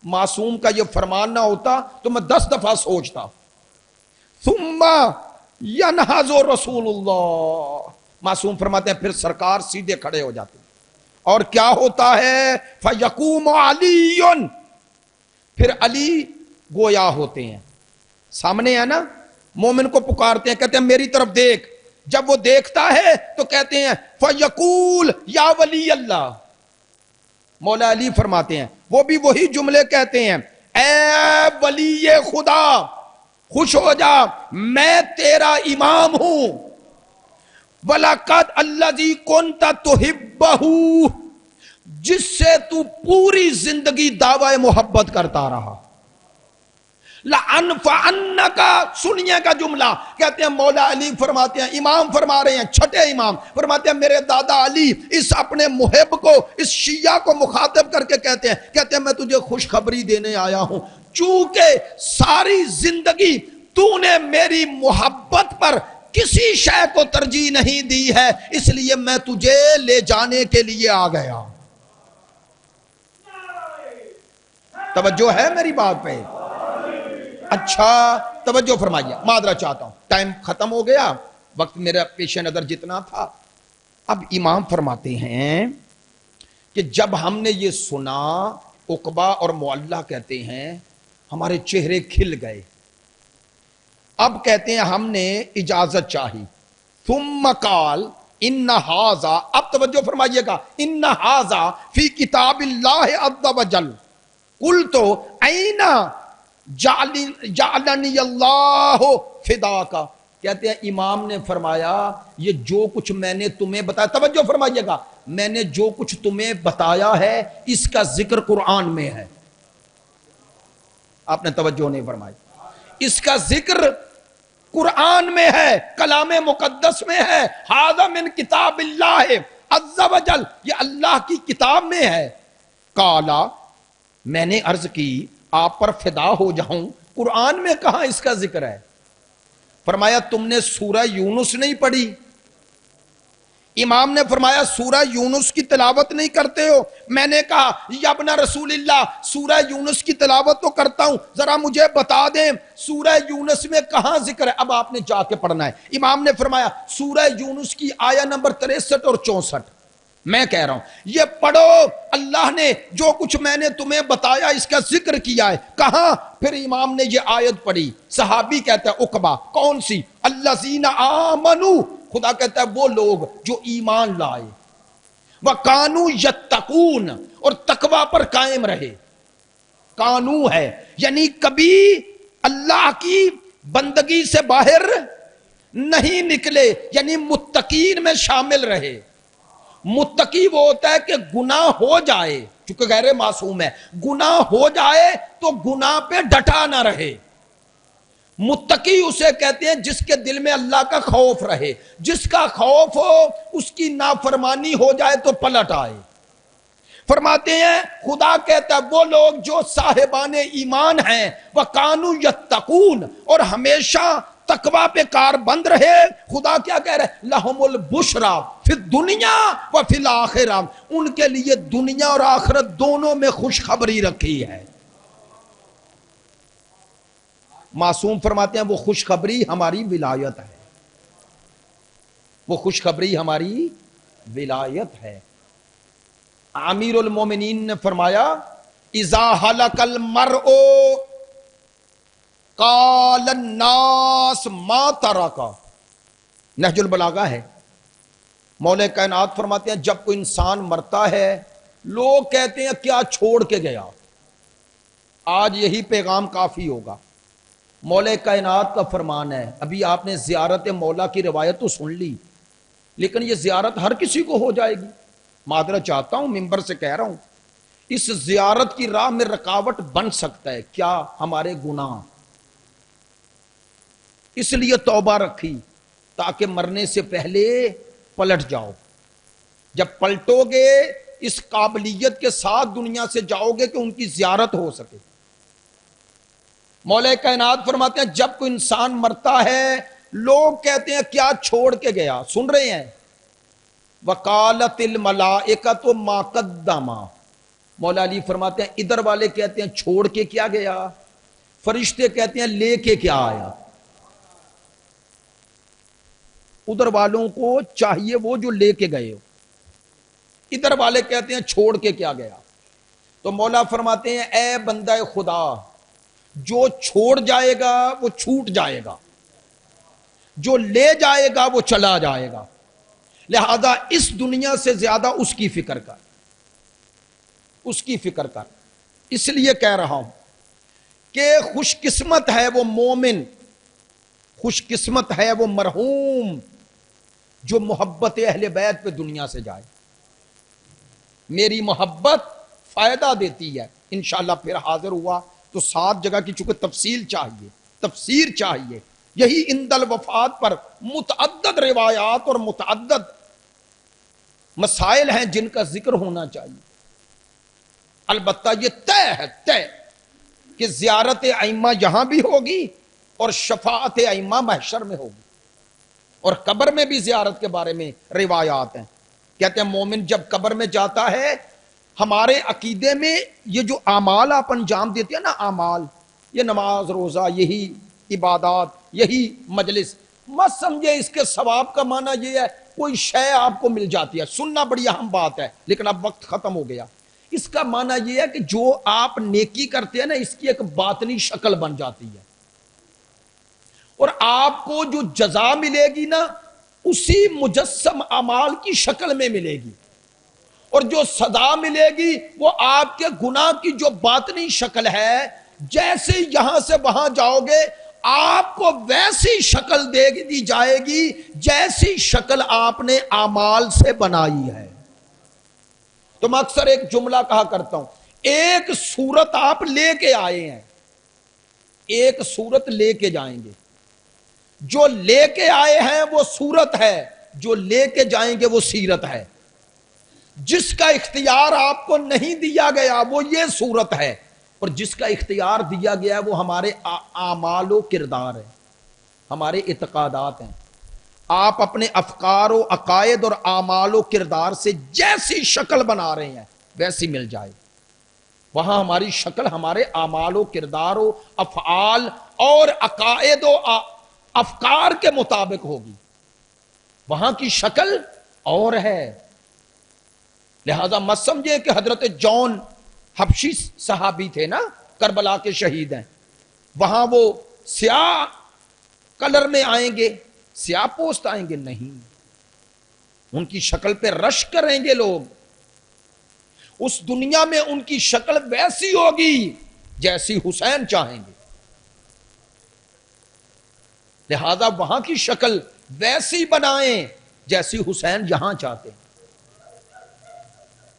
معصوم کا یہ فرمان نہ ہوتا تو میں 10 دفعہ سوچتا۔ ثم ینہض رسول اللہ، معصوم فرماتے ہیں پھر سرکار سیدھے کھڑے ہو جاتے ہیں اور کیا ہوتا ہے؟ فَيَقُومُ عَلِيٌّ، پھر علی گویا ہوتے ہیں، سامنے ہے نا، مومن کو پکارتے ہیں، کہتے ہیں میری طرف دیکھ۔ جب وہ دیکھتا ہے تو کہتے ہیں فَيَقُول یا ولی اللہ۔ مولا علی فرماتے ہیں وہ بھی وہی جملے کہتے ہیں، اے ولی خدا خوش ہو جا، میں تیرا امام ہوں، وَلَقَدْ الَّذِي كُنْتَ تُحِبُّهُ، جس سے تو پوری زندگی دعوی محبت کرتا رہا۔ لَأَنْفَعَنَّكَ، سنیے کا جملہ، کہتے ہیں مولا علی فرماتے ہیں، امام فرما رہے ہیں، چھٹے امام فرماتے ہیں میرے دادا علی اس اپنے محب کو، اس شیعہ کو مخاطب کر کے کہتے ہیں میں تجھے خوشخبری دینے آیا ہوں، چونکہ ساری زندگی تو نے میری محبت پر کسی شے کو ترجیح نہیں دی ہے، اس لیے میں تجھے لے جانے کے لیے آ گیا۔ توجہ ہے میری بات پہ؟ اچھا توجہ فرمائیے، معذرت چاہتا ہوں، ٹائم ختم ہو گیا، وقت میرا پیش نظر جتنا تھا۔ اب امام فرماتے ہیں کہ جب ہم نے یہ سنا، عقبہ اور معلّہ کہتے ہیں ہمارے چہرے کھل گئے۔ اب کہتے ہیں ہم نے اجازت چاہی، ثم قال ان ھذا، اب توجہ فرمائیے گا، ان ھذا فی کتاب اللہ عز وجل، قلت این جعلنی اللہ فدا کا، کہتے ہیں امام نے فرمایا یہ جو کچھ میں نے تمہیں بتایا، توجہ فرمائیے گا، میں نے جو کچھ تمہیں بتایا ہے اس کا ذکر قرآن میں ہے. آپ نے توجہ نہیں فرمائی، اس کا ذکر قرآن میں ہے، کلام مقدس میں ہے. ھذا من کتاب اللہ عز وجل، یہ اللہ کی کتاب میں ہے. قالا، میں نے عرض کی آپ پر فدا ہو جاؤں، قرآن میں کہاں اس کا ذکر ہے؟ فرمایا تم نے سورہ یونس نہیں پڑھی؟ امام نے فرمایا سورہ یونس کی تلاوت نہیں کرتے ہو؟ میں نے کہا یا ابن رسول اللہ سورہ یونس کی تلاوت تو کرتا ہوں، ذرا مجھے بتا دیں سورہ یونس میں کہاں ذکر ہے. اب آپ نے جا کے پڑھنا ہے. امام نے فرمایا سورہ یونس کی آیہ نمبر 63 اور 64. میں کہہ رہا ہوں یہ پڑھو، اللہ نے جو کچھ میں نے تمہیں بتایا اس کا ذکر کیا ہے. کہاں؟ پھر امام نے یہ آیت پڑھی. صحابی کہتا ہے عقبہ، کون سی؟ الذین آمنوا، خدا کہتا ہے وہ لوگ جو ایمان لائے، وَقَانُوا يَتَّقُونَ، اور تقوی پر قائم رہے. کانو ہے یعنی کبھی اللہ کی بندگی سے باہر نہیں نکلے، یعنی متقین میں شامل رہے. متقی وہ ہوتا ہے کہ گناہ ہو جائے، چونکہ غیر معصوم ہے، گناہ ہو جائے تو گناہ پہ ڈٹا نہ رہے. متقی اسے کہتے ہیں جس کے دل میں اللہ کا خوف رہے، جس کا خوف ہو اس کی نافرمانی ہو جائے تو پلٹ آئے. فرماتے ہیں خدا کہتا ہے وہ لوگ جو صاحبان ایمان ہیں وَقَانُوا يَتَّقُونَ، اور ہمیشہ تقوی پہ کار بند رہے. خدا کیا کہہ رہے ہیں؟ لَهُمُ الْبُشْرَى فِي الدُّنْيَا وَفِي الْآخِرَةِ، ان کے لیے دنیا اور آخرت دونوں میں خوشخبری رکھی ہے. معصوم فرماتے ہیں وہ خوشخبری ہماری ولایت ہے، وہ خوشخبری ہماری ولایت ہے. امیر المومنین نے فرمایا اذا ہلک المرء قال الناس ما ترک، نہج البلاغہ ہے. مولا کائنات فرماتے ہیں جب کوئی انسان مرتا ہے لوگ کہتے ہیں کیا چھوڑ کے گیا. آج یہی پیغام کافی ہوگا. مولا کائنات کا فرمان ہے. ابھی آپ نے زیارت مولا کی روایت تو سن لی، لیکن یہ زیارت ہر کسی کو ہو جائے گی؟ معذرت چاہتا ہوں، ممبر سے کہہ رہا ہوں، اس زیارت کی راہ میں رکاوٹ بن سکتا ہے کیا؟ ہمارے گناہ. اس لیے توبہ رکھی تاکہ مرنے سے پہلے پلٹ جاؤ. جب پلٹو گے اس قابلیت کے ساتھ دنیا سے جاؤ گے کہ ان کی زیارت ہو سکے. مولا کائنات فرماتے ہیں جب کوئی انسان مرتا ہے لوگ کہتے ہیں کیا چھوڑ کے گیا. سن رہے ہیں؟ وقالت الملائکۃ ما قدم، مولا علی فرماتے ہیں ادھر والے کہتے ہیں چھوڑ کے کیا گیا، فرشتے کہتے ہیں لے کے کیا آیا. ادھر والوں کو چاہیے وہ جو لے کے گئے ہو، ادھر والے کہتے ہیں چھوڑ کے کیا گیا. تو مولا فرماتے ہیں اے بندہ خدا، جو چھوڑ جائے گا وہ چھوٹ جائے گا، جو لے جائے گا وہ چلا جائے گا. لہذا اس دنیا سے زیادہ اس کی فکر کر، اس کی فکر کر. اس لیے کہہ رہا ہوں کہ خوش قسمت ہے وہ مومن، خوش قسمت ہے وہ مرحوم جو محبت اہل بیت پہ دنیا سے جائے. میری محبت فائدہ دیتی ہے. انشاءاللہ پھر حاضر ہوا تو 7 جگہ کی چونکہ تفصیل چاہیے، تفسیر چاہیے. یہی عند الوفات پر متعدد روایات اور متعدد مسائل ہیں جن کا ذکر ہونا چاہیے. البتہ یہ طے ہے، طے کہ زیارت ائمہ یہاں بھی ہوگی اور شفاعت ائمہ محشر میں ہوگی. اور قبر میں بھی زیارت کے بارے میں روایات ہیں. کہتے ہیں مومن جب قبر میں جاتا ہے، ہمارے عقیدے میں یہ جو اعمال آپ انجام دیتے ہیں نا، اعمال، یہ نماز روزہ، یہی عبادات، یہی مجلس، مت سمجھے اس کے ثواب کا معنی یہ ہے کوئی شے آپ کو مل جاتی ہے. سننا بڑی اہم بات ہے لیکن اب وقت ختم ہو گیا. اس کا معنی یہ ہے کہ جو آپ نیکی کرتے ہیں نا اس کی ایک باطنی شکل بن جاتی ہے، اور آپ کو جو جزا ملے گی نا اسی مجسم اعمال کی شکل میں ملے گی، اور جو سزا ملے گی وہ آپ کے گناہ کی جو باطنی شکل ہے جیسے یہاں سے وہاں جاؤ گے آپ کو ویسی شکل دے دی جائے گی جیسی شکل آپ نے اعمال سے بنائی ہے۔ تو میں اکثر ایک جملہ کہا کرتا ہوں، ایک صورت آپ لے کے آئے ہیں، ایک صورت لے کے جائیں گے، جو لے کے آئے ہیں وہ صورت ہے، جو لے کے جائیں گے وہ سیرت ہے۔ جس کا اختیار آپ کو نہیں دیا گیا وہ یہ صورت ہے، اور جس کا اختیار دیا گیا ہے وہ ہمارے اعمال و کردار ہے، ہمارے اعتقادات ہیں۔ آپ اپنے افکار و عقائد اور اعمال و کردار سے جیسی شکل بنا رہے ہیں ویسی مل جائے، وہاں ہماری شکل ہمارے اعمال و کردار و افعال اور عقائد و افکار کے مطابق ہوگی، وہاں کی شکل اور ہے۔ لہذا مت سمجھے کہ حضرت جون حبشی صحابی تھے نا، کربلا کے شہید ہیں، وہاں وہ سیاہ کلر میں آئیں گے، سیاہ پوست آئیں گے، نہیں، ان کی شکل پہ رشک کریں گے لوگ، اس دنیا میں ان کی شکل ویسی ہوگی جیسی حسین چاہیں گے، لہذا وہاں کی شکل ویسی بنائیں جیسی حسین یہاں چاہتے ہیں،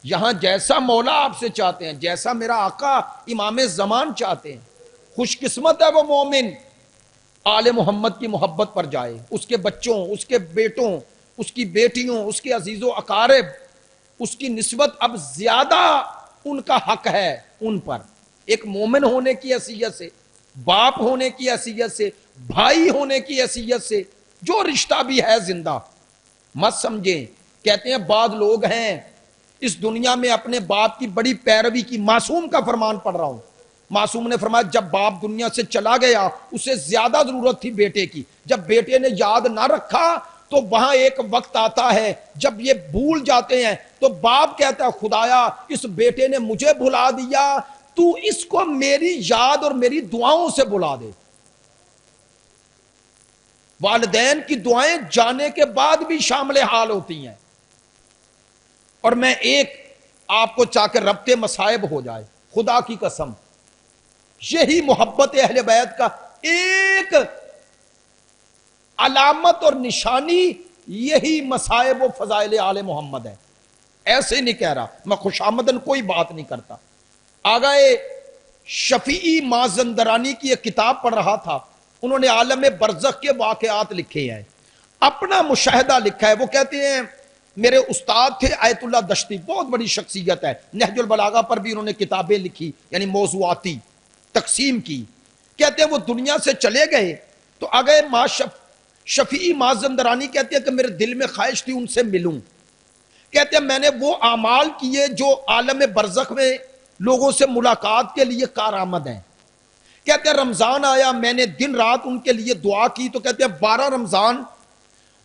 یہاں جیسا مولا آپ سے چاہتے ہیں، جیسا میرا آقا امام زمان چاہتے ہیں۔ خوش قسمت ہے وہ مومن آل محمد کی محبت پر جائے، اس کے بچوں، اس کے بیٹوں، اس کی بیٹیوں، اس کے عزیز و اقارب، اس کی نسبت اب زیادہ ان کا حق ہے ان پر، ایک مومن ہونے کی حیثیت سے، باپ ہونے کی حیثیت سے، بھائی ہونے کی حیثیت سے، جو رشتہ بھی ہے زندہ۔ مت سمجھیں، کہتے ہیں بعض لوگ ہیں اس دنیا میں اپنے باپ کی بڑی پیروی کی، معصوم کا فرمان پڑھ رہا ہوں، معصوم نے فرمایا جب باپ دنیا سے چلا گیا اسے زیادہ ضرورت تھی بیٹے کی، جب بیٹے نے یاد نہ رکھا تو وہاں ایک وقت آتا ہے جب یہ بھول جاتے ہیں تو باپ کہتا ہے خدایا اس بیٹے نے مجھے بھلا دیا، تو اس کو میری یاد اور میری دعاؤں سے بھلا دے۔ والدین کی دعائیں جانے کے بعد بھی شامل حال ہوتی ہیں، اور میں ایک آپ کو چاہ کے ربط مصائب ہو جائے، خدا کی قسم یہی محبت اہل بیت کا ایک علامت اور نشانی یہی مصائب و فضائل آل محمد ہے۔ ایسے نہیں کہہ رہا میں، خوش آمدن کوئی بات نہیں کرتا۔ آگئے شفیعی مازندرانی کی ایک کتاب پڑھ رہا تھا، انہوں نے عالم برزخ کے واقعات لکھے ہیں، اپنا مشاہدہ لکھا ہے۔ وہ کہتے ہیں میرے استاد تھے آیت اللہ دشتی، بہت بڑی شخصیت ہے، نہج البلاغہ پر بھی انہوں نے کتابیں لکھی، یعنی موضوعاتی تقسیم کی۔ کہتے ہیں وہ دنیا سے چلے گئے تو آگئے شفیعی مازندرانی کہتے ہیں کہ میرے دل میں خواہش تھی ان سے ملوں۔ کہتے ہیں میں نے وہ اعمال کیے جو عالم برزخ میں لوگوں سے ملاقات کے لیے کارآمد ہیں۔ کہتے ہیں رمضان آیا، میں نے دن رات ان کے لیے دعا کی، تو کہتے ہیں 12 رمضان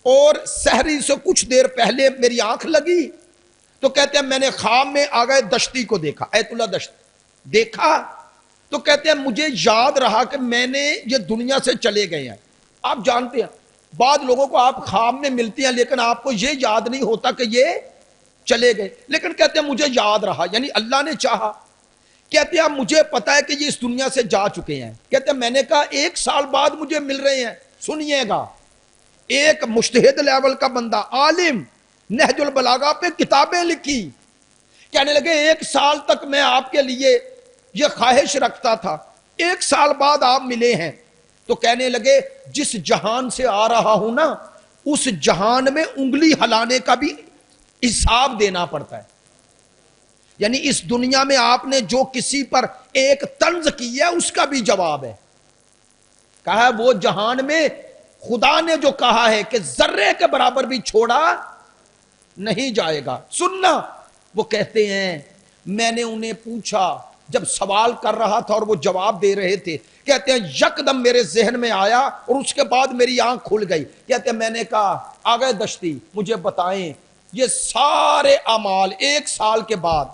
اور سحری سے کچھ دیر پہلے میری آنکھ لگی تو کہتے ہیں میں نے خواب میں آگئے دشتی کو دیکھا، ایت اللہ دشتی دیکھا، تو کہتے ہیں مجھے یاد رہا کہ میں نے یہ دنیا سے چلے گئے ہیں۔ آپ جانتے ہیں بعض لوگوں کو آپ خواب میں ملتے ہیں لیکن آپ کو یہ یاد نہیں ہوتا کہ یہ چلے گئے، لیکن کہتے ہیں مجھے یاد رہا، یعنی اللہ نے چاہا۔ کہتے ہیں مجھے پتا ہے کہ یہ اس دنیا سے جا چکے ہیں۔ کہتے ہیں میں نے کہا 1 سال بعد مجھے مل رہے ہیں، سنیے گا، ایک مجتہد لیول کا بندہ، عالم، نہج البلاغہ پہ کتابیں لکھی، کہنے لگے 1 سال تک میں آپ کے لیے یہ خواہش رکھتا تھا، 1 سال بعد آپ ملے ہیں۔ تو کہنے لگے جس جہان سے آ رہا ہوں نا اس جہان میں انگلی ہلانے کا بھی حساب دینا پڑتا ہے، یعنی اس دنیا میں آپ نے جو کسی پر ایک طنز کی ہے اس کا بھی جواب ہے۔ کہا وہ جہان میں خدا نے جو کہا ہے کہ ذرے کے برابر بھی چھوڑا نہیں جائے گا، سننا۔ وہ کہتے ہیں میں نے انہیں پوچھا جب سوال کر رہا تھا اور وہ جواب دے رہے تھے، کہتے ہیں یکدم میرے ذہن میں آیا اور اس کے بعد میری آنکھ کھل گئی۔ کہتے ہیں میں نے کہا آگے دشتی مجھے بتائیں یہ سارے اعمال 1 سال کے بعد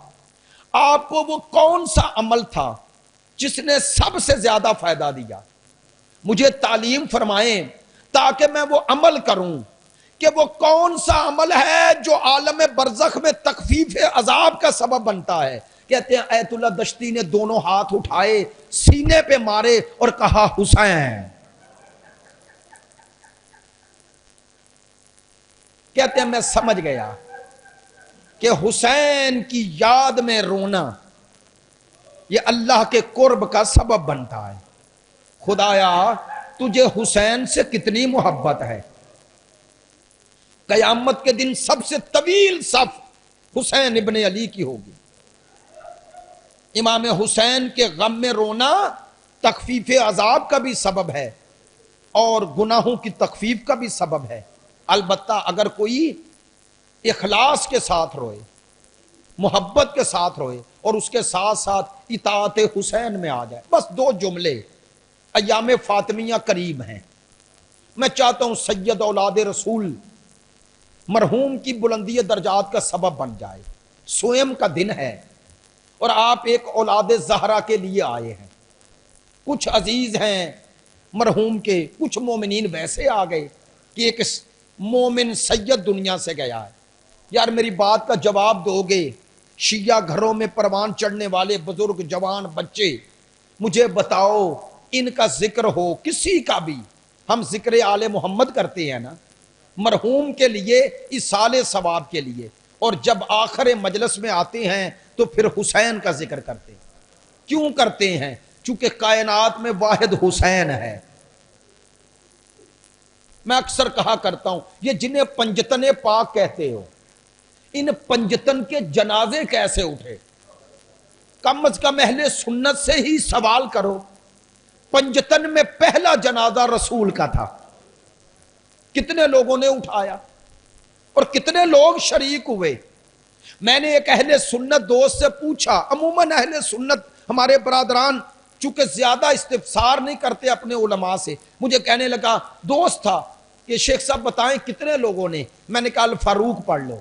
آپ کو وہ کون سا عمل تھا جس نے سب سے زیادہ فائدہ دیا؟ مجھے تعلیم فرمائیں تاکہ میں وہ عمل کروں۔ کہ وہ کون سا عمل ہے جو عالم برزخ میں تخفیف عذاب کا سبب بنتا ہے. کہتے ہیں ایت اللہ دشتی نے دونوں ہاتھ اٹھائے, سینے پہ مارے اور کہا حسین. کہتے ہیں میں سمجھ گیا کہ حسین کی یاد میں رونا یہ اللہ کے قرب کا سبب بنتا ہے. خدایا تجھے حسین سے کتنی محبت ہے. قیامت کے دن سب سے طویل صف حسین ابن علی کی ہوگی. امام حسین کے غم میں رونا تخفیف عذاب کا بھی سبب ہے اور گناہوں کی تخفیف کا بھی سبب ہے. البتہ اگر کوئی اخلاص کے ساتھ روئے, محبت کے ساتھ روئے اور اس کے ساتھ ساتھ اطاعت حسین میں آ جائے. بس 2 جملے, ایام فاطمیہ قریب ہیں, میں چاہتا ہوں سید اولاد رسول مرحوم کی بلندی درجات کا سبب بن جائے. سوئم کا دن ہے اور آپ ایک اولاد زہرا کے لیے آئے ہیں. کچھ عزیز ہیں مرحوم کے, کچھ مومنین ویسے آ گئے کہ ایک مومن سید دنیا سے گیا ہے. یار میری بات کا جواب دو گے؟ شیعہ گھروں میں پروان چڑھنے والے بزرگ جوان بچے, مجھے بتاؤ ان کا ذکر ہو کسی کا بھی, ہم ذکر آل محمد کرتے ہیں نا مرحوم کے لیے, ایصال ثواب کے لیے, اور جب آخر مجلس میں آتے ہیں تو پھر حسین کا ذکر کرتے ہیں. کیوں کرتے ہیں؟ چونکہ کائنات میں واحد حسین ہے. میں اکثر کہا کرتا ہوں یہ جنہیں پنجتن پاک کہتے ہو, ان پنجتن کے جنازے کیسے اٹھے؟ کم از کم اہل سنت سے ہی سوال کرو. پنجتن میں پہلا جنازہ رسول کا تھا, کتنے لوگوں نے اٹھایا اور کتنے لوگ شریک ہوئے؟ میں نے ایک اہل سنت دوست سے پوچھا, عموماً اہل سنت ہمارے برادران چونکہ زیادہ استفسار نہیں کرتے اپنے علماء سے, مجھے کہنے لگا, دوست تھا کہ شیخ صاحب بتائیں کتنے لوگوں نے؟ میں نے کہا الفاروق پڑھ لو.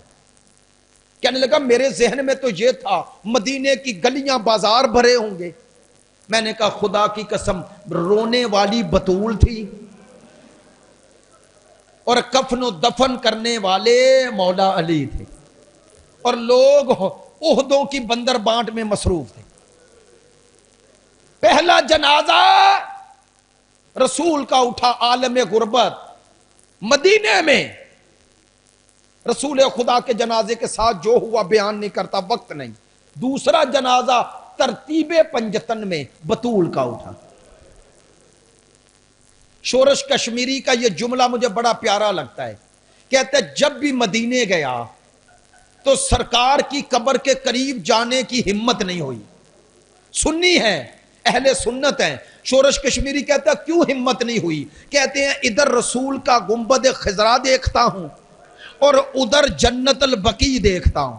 کہنے لگا میرے ذہن میں تو یہ تھا مدینے کی گلیاں بازار بھرے ہوں گے. میں نے کہا خدا کی قسم رونے والی بطول تھی اور کفن و دفن کرنے والے مولا علی تھے اور لوگ عہدوں کی بندر بانٹ میں مصروف تھے. پہلا جنازہ رسول کا اٹھا عالم غربت مدینے میں. رسول خدا کے جنازے کے ساتھ جو ہوا بیان نہیں کرتا, وقت نہیں. دوسرا جنازہ ترتیب پنجتن میں بطول کا اٹھا. شورش کشمیری کا یہ جملہ مجھے بڑا پیارا لگتا ہے, کہتے جب بھی مدینے گیا تو سرکار کی قبر کے قریب جانے کی ہمت نہیں ہوئی. سنی ہے, اہل سنت ہیں. شورش کشمیری کہتا کیوں ہمت نہیں ہوئی؟ کہتے ہیں ادھر رسول کا گنبد خضرا دیکھتا ہوں اور ادھر جنت البقیع دیکھتا ہوں,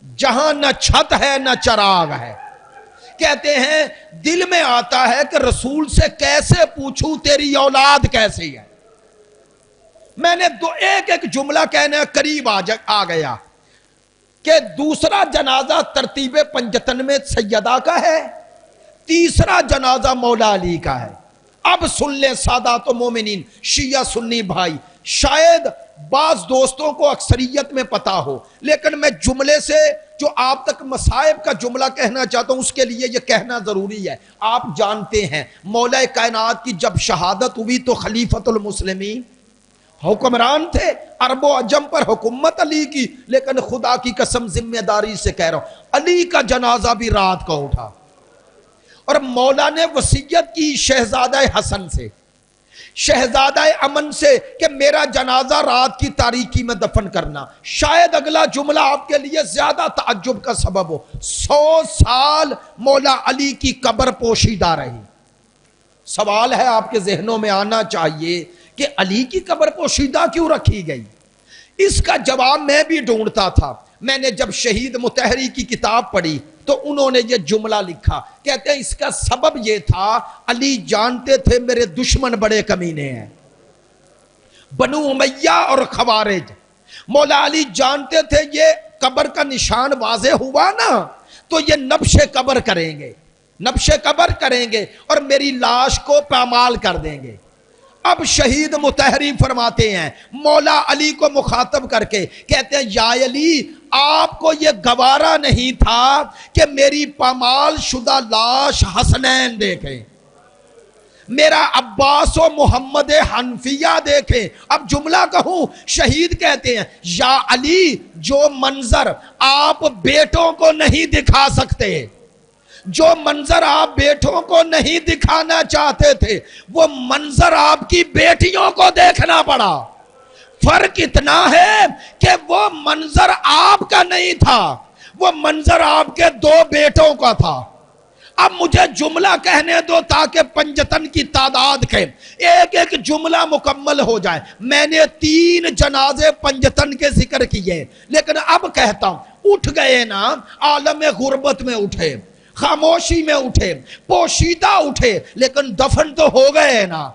جہاں نہ چھت ہے نہ چراغ ہے. کہتے ہیں دل میں آتا ہے کہ رسول سے کیسے پوچھوں تیری اولاد کیسی ہے. میں نے ایک ایک جملہ کہنے قریب آ گیا کہ دوسرا جنازہ ترتیب پنجتن میں سیدہ کا ہے, تیسرا جنازہ مولا علی کا ہے. اب سن لیں سادات و مومنین, شیعہ سنی بھائی, شاید بعض دوستوں کو اکثریت میں پتا ہو, لیکن میں جملے سے جو آپ تک مصائب کا جملہ کہنا چاہتا ہوں اس کے لیے یہ کہنا ضروری ہے. آپ جانتے ہیں مولا کائنات کی جب شہادت ہوئی تو خلیفۃ المسلمین حکمران تھے, عرب و عجم پر حکومت علی کی, لیکن خدا کی قسم ذمہ داری سے کہہ رہا ہوں علی کا جنازہ بھی رات کا اٹھا اور مولا نے وصیت کی شہزادہ حسن سے, شہزادہ امن سے کہ میرا جنازہ رات کی تاریکی میں دفن کرنا. شاید اگلا جملہ آپ کے لیے زیادہ تعجب کا سبب ہو. 100 سال مولا علی کی قبر پوشیدہ رہی. سوال ہے آپ کے ذہنوں میں آنا چاہیے کہ علی کی قبر پوشیدہ کیوں رکھی گئی؟ اس کا جواب میں بھی ڈھونڈتا تھا. میں نے جب شہید مطہری کی کتاب پڑھی تو انہوں نے یہ جملہ لکھا, کہتے ہیں اس کا سبب یہ تھا علی جانتے تھے میرے دشمن بڑے کمینے ہیں, بنو امیہ اور خوارج. مولا علی جانتے تھے یہ قبر کا نشان واضح ہوا نا تو یہ نبش قبر کریں گے, نبش قبر کریں گے اور میری لاش کو پامال کر دیں گے. اب شہید مطہری فرماتے ہیں مولا علی کو مخاطب کر کے، کہتے ہیں یا علی، آپ کو یہ گوارا نہیں تھا کہ میری پامال شدہ لاش حسنین دیکھیں، میرا عباس و محمد حنفیہ دیکھیں۔ اب جملہ کہوں، شہید کہتے ہیں یا علی، جو منظر آپ بیٹوں کو نہیں دکھا سکتے، جو منظر آپ بیٹوں کو نہیں دکھانا چاہتے تھے، وہ منظر آپ کی بیٹیوں کو دیکھنا پڑا۔ فرق اتنا ہے کہ وہ منظر آپ کا نہیں تھا، وہ منظر آپ کے دو بیٹوں کا تھا۔ اب مجھے جملہ کہنے دو تاکہ پنجتن کی تعداد کے ایک ایک جملہ مکمل ہو جائے۔ میں نے 3 جنازے پنجتن کے ذکر کیے، لیکن اب کہتا ہوں، اٹھ گئے نا، عالم غربت میں اٹھے، خاموشی میں اٹھے، پوشیدہ اٹھے، لیکن دفن تو ہو گئے نا۔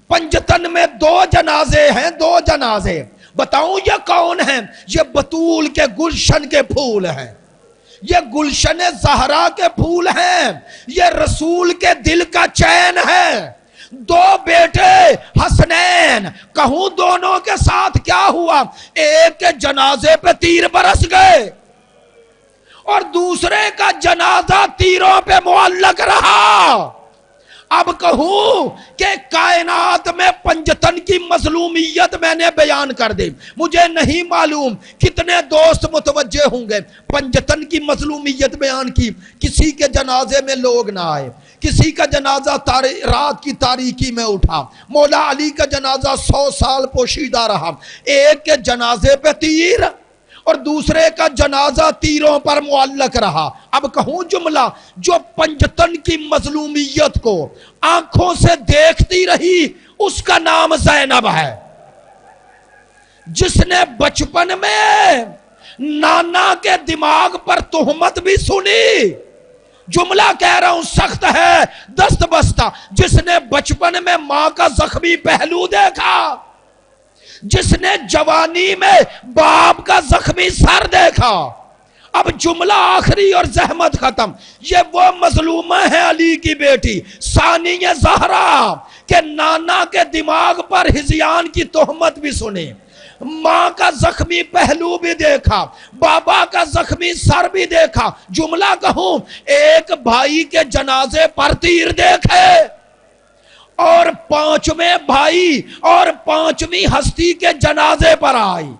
پنجتن میں 2 جنازے ہیں، 2 جنازے۔ بتاؤں یہ کون ہیں؟ یہ بطول کے گلشن کے پھول ہیں، یہ گلشن زہرا کے پھول ہیں، یہ رسول کے دل کا چین ہے۔ 2 بیٹے حسنین، کہوں دونوں کے ساتھ کیا ہوا؟ ایک کے جنازے پہ تیر برس گئے اور دوسرے کا جنازہ تیروں پہ معلق رہا۔ اب کہوں کہ کائنات میں پنجتن کی مظلومیت میں نے بیان کر دی، مجھے نہیں معلوم کتنے دوست متوجہ ہوں گے۔ پنجتن کی مظلومیت بیان کی، کسی کے جنازے میں لوگ نہ آئے، کسی کا جنازہ رات کی تاریکی میں اٹھا، مولا علی کا جنازہ 100 سال پوشیدہ رہا، ایک کے جنازے پہ تیر اور دوسرے کا جنازہ تیروں پر معلق رہا۔ اب کہوں جملہ، جو پنجتن کی مظلومیت کو آنکھوں سے دیکھتی رہی، اس کا نام زینب ہے، جس نے بچپن میں نانا کے دماغ پر تہمت بھی سنی۔ جملہ کہہ رہا ہوں سخت ہے، دست بستہ، جس نے بچپن میں ماں کا زخمی پہلو دیکھا، جس نے جوانی میں باپ کا زخمی سر دیکھا۔ اب جملہ آخری اور زحمت ختم۔ یہ وہ مظلومہ ہے علی کی بیٹی ثانیہ زہرا کہ نانا کے دماغ پر ہذیان کی تہمت بھی سنی، ماں کا زخمی پہلو بھی دیکھا، بابا کا زخمی سر بھی دیکھا۔ جملہ کہوں، ایک بھائی کے جنازے پر تیر دیکھے اور 5ویں بھائی اور 5ویں ہستی کے جنازے پر آئی۔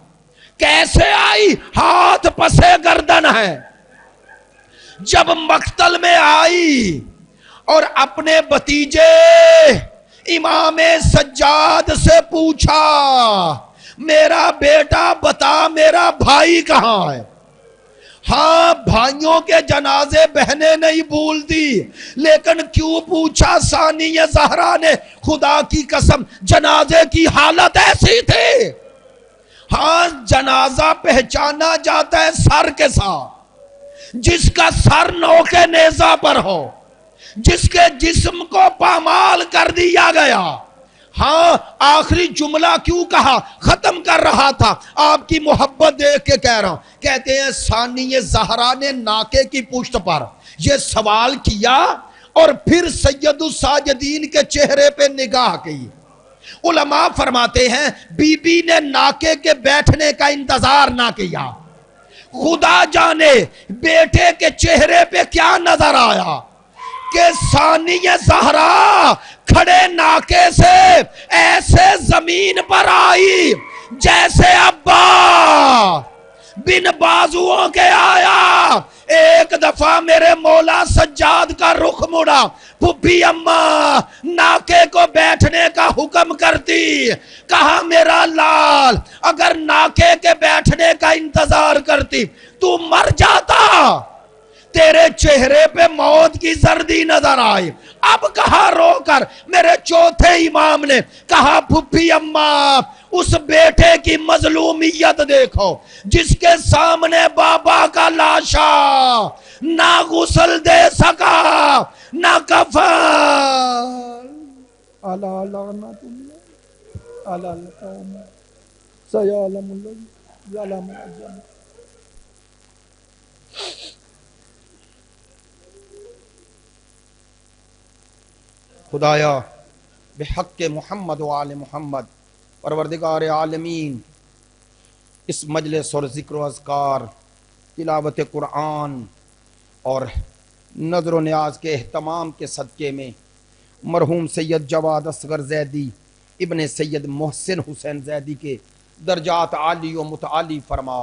کیسے آئی؟ ہاتھ پسے گردن ہے۔ جب مقتل میں آئی اور اپنے بھتیجے امام سجاد سے پوچھا، میرا بیٹا بتا میرا بھائی کہاں ہے؟ ہاں، بھائیوں کے جنازے بہنیں نہیں بھولتی، لیکن کیوں پوچھا ثانیہ زہرا نے؟ خدا کی قسم جنازے کی حالت ایسی تھی۔ ہاں، جنازہ پہچانا جاتا ہے سر کے ساتھ، جس کا سر نوک نیزہ پر ہو، جس کے جسم کو پامال کر دیا گیا۔ ہاں، آخری جملہ کیوں کہا؟ ختم کر رہا تھا، آپ کی محبت دیکھ کے کہہ رہا ہوں۔ کہتے ہیں ثانیہ زہرا نے ناکے کی پشت پر یہ سوال کیا اور پھر سید الساجدین کے چہرے پہ نگاہ کی۔ علماء فرماتے ہیں بی بی نے ناکے کے بیٹھنے کا انتظار نہ کیا، خدا جانے بیٹے کے چہرے پہ کیا نظر آیا کہ ثانیہ زہرا کھڑے ناکے سے ایسے زمین پر آئی جیسے ابا بن بازوؤں کے آیا۔ ایک دفعہ میرے مولا سجاد کا رخ مڑا، پھپھی اماں ناکے کو بیٹھنے کا حکم کرتی، کہا میرا لال اگر ناکے کے بیٹھنے کا انتظار کرتی تو مر جاتا، تیرے چہرے پہ موت کی زردی نظر آئی۔ اب کہا رو کر میرے چوتھے امام نے کہا پھپھی اماں اس بیٹے کی مظلومیت دیکھو جس کے سامنے بابا کا لاشا نہ غسل دے سکا نہ کفن۔ الا لعنت اللہ علی القوم سیعلم اللہ ظلم الجنہ۔ خدایا بحق محمد و آل محمد۔ پروردگار عالمین اس مجلس اور ذکر و اذکار، تلاوت قرآن اور نظر و نیاز کے اہتمام کے صدقے میں مرحوم سید جواد اصغر زیدی ابن سید محسن حسین زیدی کے درجات عالی و متعالی فرما،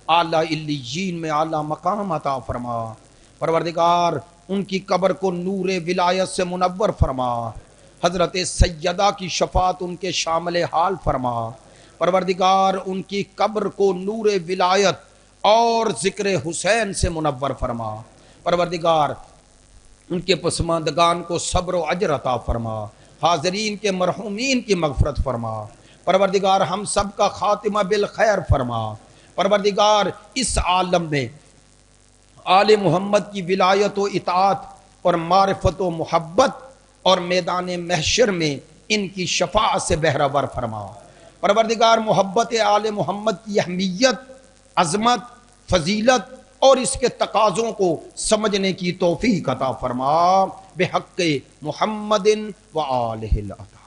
اعلیٰ علیین میں اعلیٰ مقام عطا فرما۔ پروردگار ان کی قبر کو نور ولایت سے منور فرما، حضرت سیدہ کی شفاعت ان کے شامل حال فرما۔ پروردگار ان کی قبر کو نور ولایت اور ذکر حسین سے منور فرما۔ پروردگار ان کے پسماندگان کو صبر و اجر عطا فرما، حاضرین کے مرحومین کی مغفرت فرما۔ پروردگار ہم سب کا خاتمہ بالخیر فرما۔ پروردگار اس عالم میں آل محمد کی ولایت و اطاعت اور معرفت و محبت اور میدان محشر میں ان کی شفاعت سے بہرہ ور فرما۔ پروردگار محبت آل محمد کی اہمیت، عظمت، فضیلت اور اس کے تقاضوں کو سمجھنے کی توفیق عطا فرما، بحق محمد و آلہ الاطہار۔